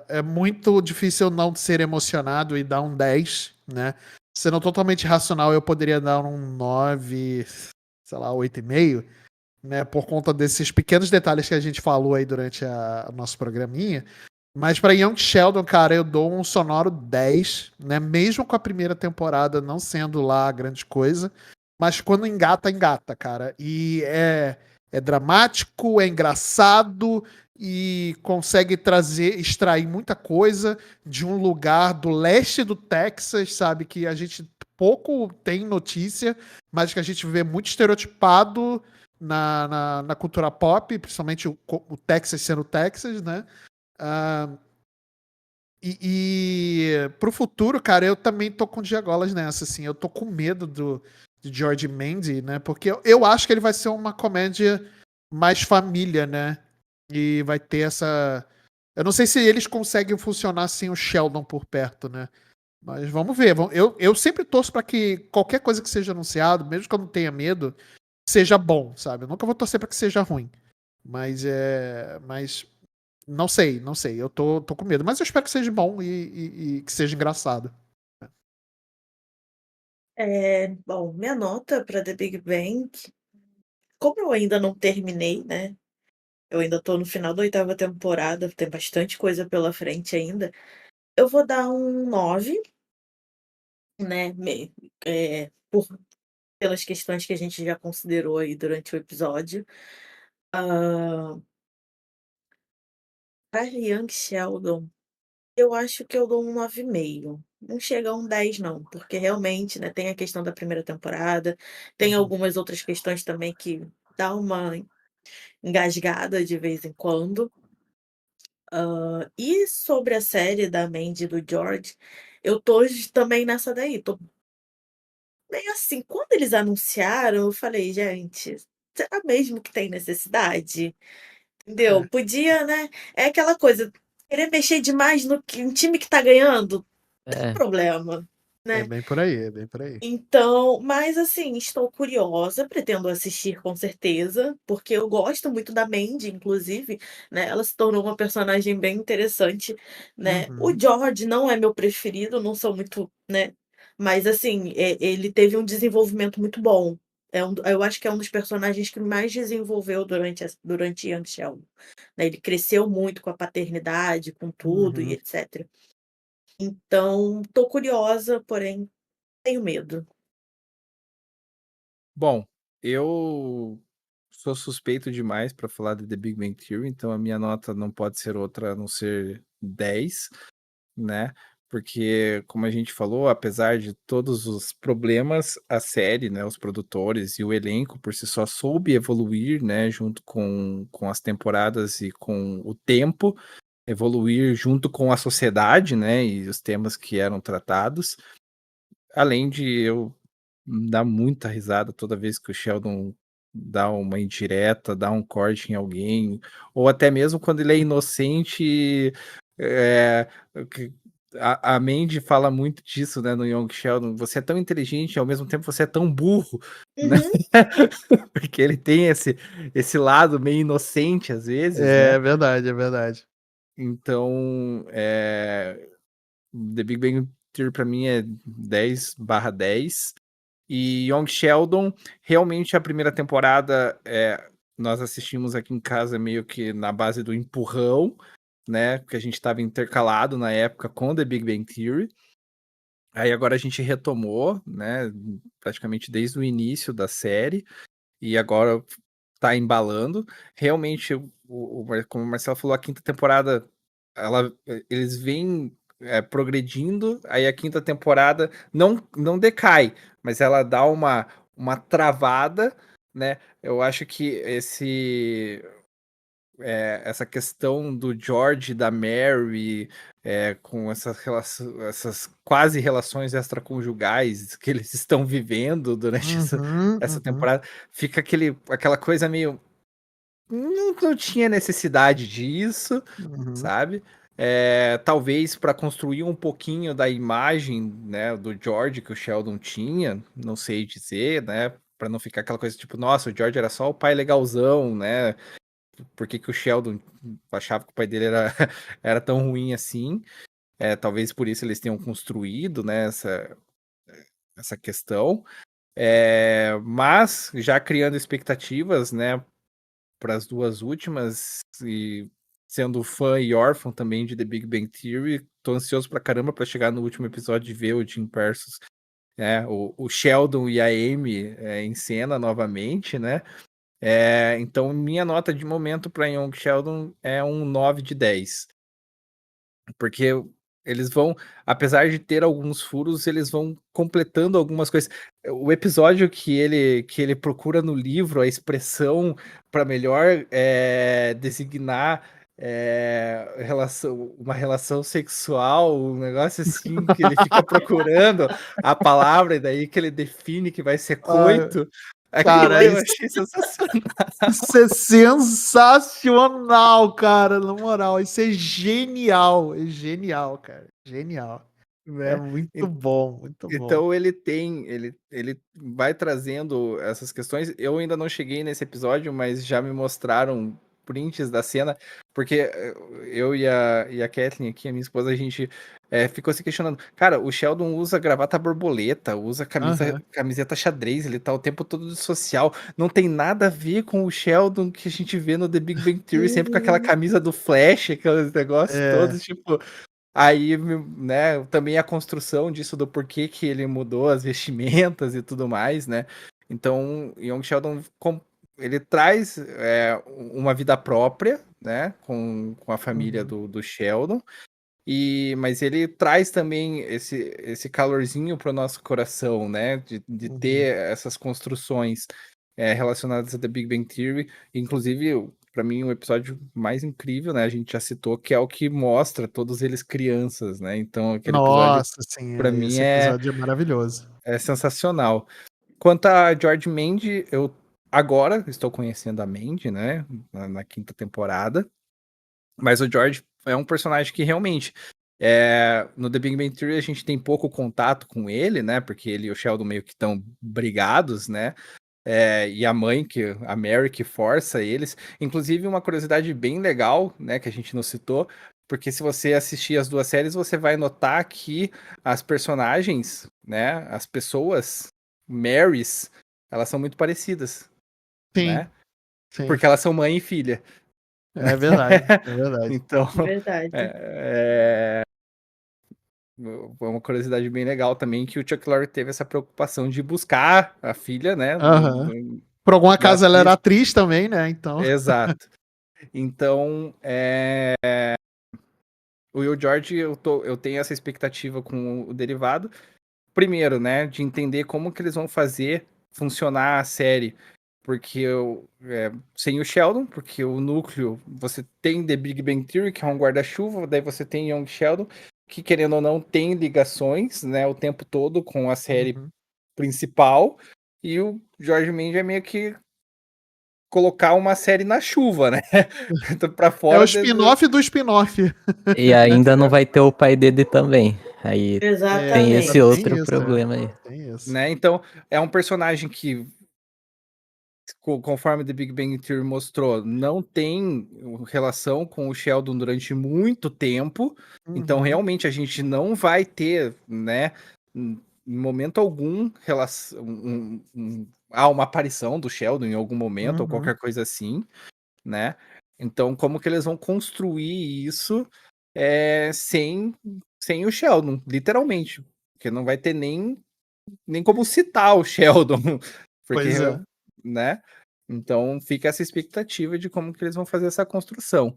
é muito difícil não ser emocionado e dar um 10, né? Sendo totalmente racional, eu poderia dar um 9, sei lá, 8,5, né? Por conta desses pequenos detalhes que a gente falou aí durante o nosso programinha. Mas para Young Sheldon, cara, eu dou um sonoro 10, né? Mesmo com a primeira temporada não sendo lá grande coisa. Mas quando engata, engata, cara. E é dramático, é engraçado e consegue extrair muita coisa de um lugar do leste do Texas, sabe? Que a gente pouco tem notícia, mas que a gente vê muito estereotipado na cultura pop, principalmente o Texas sendo o Texas, né? Ah, pro futuro, cara, eu também tô com diagolas nessa, assim. Eu tô com medo de George Mandy, né? Porque eu acho que ele vai ser uma comédia mais família, né? E vai ter essa. Eu não sei se eles conseguem funcionar sem o Sheldon por perto, né? Mas vamos ver. Eu sempre torço pra que qualquer coisa que seja anunciado, mesmo que eu não tenha medo, seja bom, sabe? Eu nunca vou torcer pra que seja ruim. Mas não sei, não sei. Eu tô com medo. Mas eu espero que seja bom e que seja engraçado. Bom, minha nota para The Big Bang, como eu ainda não terminei, né? Eu ainda tô no final da 8ª temporada, tem bastante coisa pela frente ainda. Eu vou dar um 9, né? Pelas questões que a gente já considerou aí durante o episódio. Para Young Sheldon, eu acho que eu dou um 9,5. Não chega a um 10 não, porque realmente, né, tem a questão da primeira temporada, tem Uhum. algumas outras questões também que dá uma engasgada de vez em quando. E sobre a série da Mandy e do George, eu tô também nessa daí, tô meio assim, quando eles anunciaram, eu falei: "Gente, será mesmo que tem necessidade?". Entendeu? É, Podia, né, é aquela coisa, querer mexer demais no que um time que tá ganhando, é. problema, é né. bem por aí, é bem por aí. Então, mas assim, estou curiosa, pretendo assistir com certeza, porque eu gosto muito da Mandy, inclusive, né, ela se tornou uma personagem bem interessante, né. O Uhum, George não é meu preferido, não sou muito, né, mas assim, ele teve um desenvolvimento muito bom. Eu acho que é um dos personagens que mais desenvolveu durante Young Sheldon, né, ele cresceu muito com a paternidade, com tudo e uhum. etcétera. Então, tô curiosa, porém tenho medo. Bom, eu sou suspeito demais para falar de The Big Bang Theory, então a minha nota não pode ser outra a não ser 10, né? Porque, como a gente falou, apesar de todos os problemas, a série, né, os produtores e o elenco por si só soube evoluir, né, junto com as temporadas e com o tempo, evoluir junto com a sociedade, né, e os temas que eram tratados. Além de eu dar muita risada toda vez que o Sheldon dá uma indireta, dá um corte em alguém, ou até mesmo quando ele é inocente, que a Mandy fala muito disso, né, no Young Sheldon: "Você é tão inteligente e ao mesmo tempo você é tão burro", né, Uhum. porque ele tem esse lado meio inocente às vezes, né. É verdade, é verdade. Então, The Big Bang Theory pra mim é 10/10. E Young Sheldon, realmente a primeira temporada, nós assistimos aqui em casa meio que na base do empurrão, né, porque a gente estava intercalado na época com The Big Bang Theory. Aí agora a gente retomou, né, praticamente desde o início da série, e agora tá embalando. Realmente como o Marcelo falou, a quinta temporada, eles vêm, progredindo, aí a quinta temporada não decai, mas ela dá uma travada, né. Eu acho que essa questão do George e da Mary, com essas quase relações extraconjugais que eles estão vivendo durante essa Uhum, essa uhum. temporada, fica aquela coisa meio não tinha necessidade disso, Uhum. sabe? Talvez para construir um pouquinho da imagem, né, do George que o Sheldon tinha, não sei dizer, né? Para não ficar aquela coisa tipo, nossa, o George era só o pai legalzão, né? Por que o Sheldon achava que o pai dele era, era tão ruim assim? Talvez por isso eles tenham construído, né, essa questão. Mas já criando expectativas, né, para as duas últimas, e sendo fã e órfão também de The Big Bang Theory, tô ansioso pra caramba para chegar no último episódio e ver o Jim Parsons, né, o Sheldon e a Amy em cena novamente, né? Então minha nota de momento para Young Sheldon é um 9 de 10. Porque eles vão, apesar de ter alguns furos, eles vão completando algumas coisas. O episódio que ele procura no livro a expressão para melhor designar uma relação sexual, um negócio assim, que ele fica procurando a palavra e daí que ele define que vai ser Ah, coito. Aquilo cara, eu isso, achei sensacional. isso é sensacional, cara. Na moral, isso é genial. É genial, cara. Genial. É Né? muito bom, muito bom. Então ele vai trazendo essas questões. Eu ainda não cheguei nesse episódio, mas já me mostraram prints da cena, porque eu e a Kathleen aqui, a minha esposa, a gente ficou se questionando. Cara, o Sheldon usa gravata borboleta, usa Aham. camiseta xadrez, ele tá o tempo todo de social. Não tem nada a ver com o Sheldon que a gente vê no The Big Bang Theory, sempre com aquela camisa do Flash, aqueles negócios É. todos, tipo. Aí, né, também a construção disso do porquê que ele mudou as vestimentas e tudo mais, né? Então, Young Sheldon, ele traz uma vida própria, né, com a família Uhum. do Sheldon, mas ele traz também esse calorzinho pro nosso coração, né, de Uhum. ter essas construções relacionadas a The Big Bang Theory, inclusive para mim o episódio mais incrível, né? A gente já citou que é o que mostra todos eles crianças, né? Então aquele episódio Nossa, sim, para mim esse episódio é maravilhoso. é sensacional. Quanto a George Mandy, eu agora estou conhecendo a Mandy, né? Na quinta temporada, mas o George é um personagem que realmente no The Big Bang Theory a gente tem pouco contato com ele, né? Porque ele e o Sheldon meio que estão brigados, né? E a mãe, a Mary, que força eles. Inclusive, uma curiosidade bem legal, né, que a gente não citou, porque se você assistir as duas séries, você vai notar que as personagens, né, as pessoas, Marys, elas são muito parecidas, Sim, né? sim. Porque elas são mãe e filha. É verdade, é verdade. Então, Verdade. foi uma curiosidade bem legal também que o Chuck Lorre teve essa preocupação de buscar a filha, né, Aham. Por algum da acaso ela era atriz. atriz também, né? Então. Exato. Então, o Will George, eu tenho essa expectativa com o derivado. Primeiro, né, de entender como que eles vão fazer funcionar a série. Porque sem o Sheldon, porque o núcleo, você tem The Big Bang Theory, que é um guarda-chuva, daí você tem Young Sheldon, que querendo ou não tem ligações, né, o tempo todo com a série Uhum. principal. E o George Mann é meio que colocar uma série na chuva, né? Pra É o fora spin-off do spin-off. E ainda não vai ter o pai dele também. Aí É, tem ainda esse Exatamente. tem outro isso, problema aí. tem isso. né? Então, é um personagem que, conforme The Big Bang Theory mostrou, não tem relação com o Sheldon durante muito tempo. Então, Uhum. realmente, a gente não vai ter, né, em momento algum, uma aparição do Sheldon em algum momento, ou Uhum. qualquer coisa assim, né? Então, como que eles vão construir isso sem o Sheldon, literalmente. Porque não vai ter nem como citar o Sheldon, porque, Pois é. né? Então fica essa expectativa de como que eles vão fazer essa construção.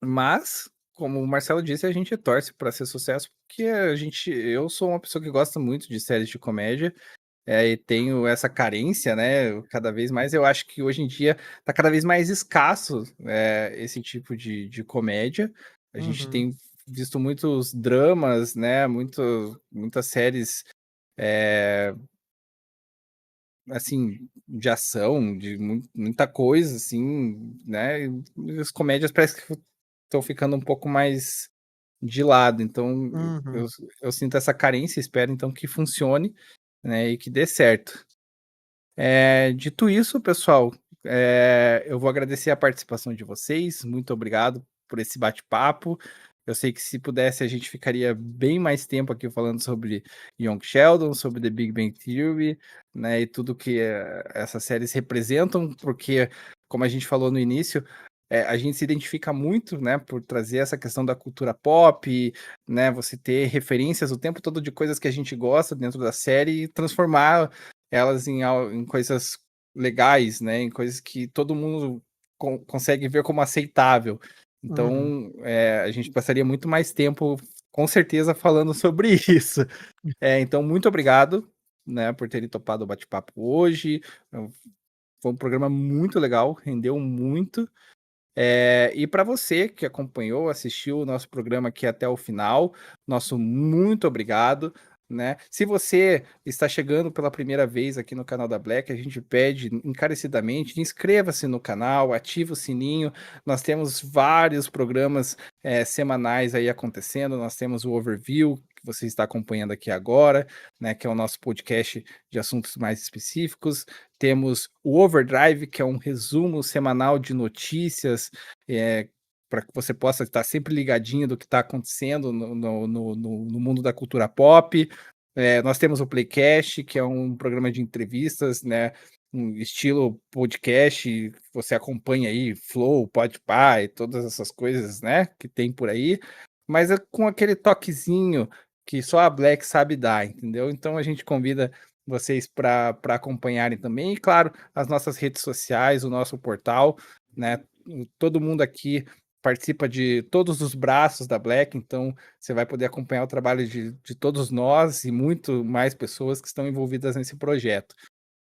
Mas, como o Marcelo disse, a gente torce para ser sucesso, porque eu sou uma pessoa que gosta muito de séries de comédia, e tenho essa carência, né? Cada vez mais, eu acho que hoje em dia tá cada vez mais escasso esse tipo de comédia. A gente Uhum. tem visto muitos dramas, né? Muitas séries assim, de ação, de muita coisa, assim, né? E as comédias parece que estão ficando um pouco mais de lado. Então, Uhum. eu sinto essa carência, espero então que funcione, né? E que dê certo. Dito isso, pessoal, eu vou agradecer a participação de vocês. Muito obrigado por esse bate-papo. Eu sei que se pudesse a gente ficaria bem mais tempo aqui falando sobre Young Sheldon, sobre The Big Bang Theory, né, e tudo que essas séries representam, porque, como a gente falou no início, a gente se identifica muito, né, por trazer essa questão da cultura pop, né, você ter referências o tempo todo de coisas que a gente gosta dentro da série e transformar elas em coisas legais, né, em coisas que todo mundo consegue ver como aceitável. Uhum. Então, a gente passaria muito mais tempo, com certeza, falando sobre isso. Então, muito obrigado, né, por terem topado o bate-papo hoje. Foi um programa muito legal, rendeu muito. E para você que acompanhou, assistiu o nosso programa aqui até o final, nosso muito obrigado, né? Se você está chegando pela primeira vez aqui no canal da Black, a gente pede encarecidamente, inscreva-se no canal, ative o sininho. Nós temos vários programas semanais aí acontecendo. Nós temos o Overview, que você está acompanhando aqui agora, né? Que é o nosso podcast de assuntos mais específicos. Temos o Overdrive, que é um resumo semanal de notícias, para que você possa estar sempre ligadinho do que está acontecendo no mundo da cultura pop. Nós temos o Playcast, que é um programa de entrevistas, né? Um estilo podcast, você acompanha aí Flow, Podpah e todas essas coisas, né? Que tem por aí, mas é com aquele toquezinho que só a Black sabe dar, entendeu? Então a gente convida vocês para acompanharem também. E, claro, as nossas redes sociais, o nosso portal, né? Todo mundo aqui participa de todos os braços da Black, então você vai poder acompanhar o trabalho de todos nós e muito mais pessoas que estão envolvidas nesse projeto.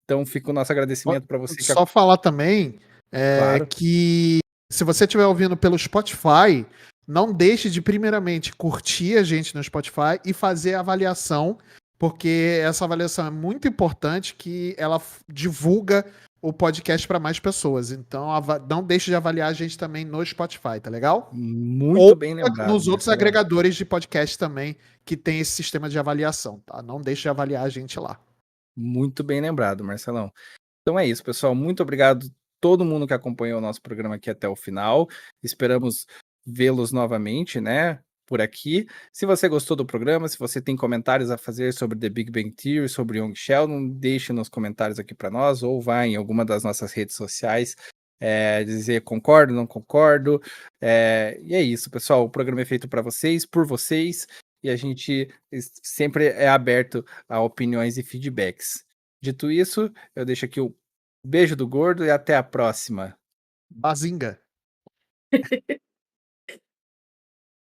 Então fica o nosso agradecimento para você Só falar também claro. que se você estiver ouvindo pelo Spotify, não deixe de primeiramente curtir a gente no Spotify e fazer a avaliação, porque essa avaliação é muito importante, que ela divulga o podcast para mais pessoas. Então, não deixe de avaliar a gente também no Spotify, tá legal? Muito Ou bem lembrado, nos outros Marcelão. agregadores de podcast também que tem esse sistema de avaliação, tá? Não deixe de avaliar a gente lá. Muito bem lembrado, Marcelão. Então é isso, pessoal. Muito obrigado a todo mundo que acompanhou o nosso programa aqui até o final. Esperamos vê-los novamente, né? Por aqui. Se você gostou do programa, se você tem comentários a fazer sobre The Big Bang Theory, sobre Young Sheldon, deixe nos comentários aqui para nós, ou vá em alguma das nossas redes sociais dizer concordo, não concordo. E é isso, pessoal. O programa é feito para vocês, por vocês, e a gente sempre é aberto a opiniões e feedbacks. Dito isso, eu deixo aqui o beijo do gordo e até a próxima. Bazinga!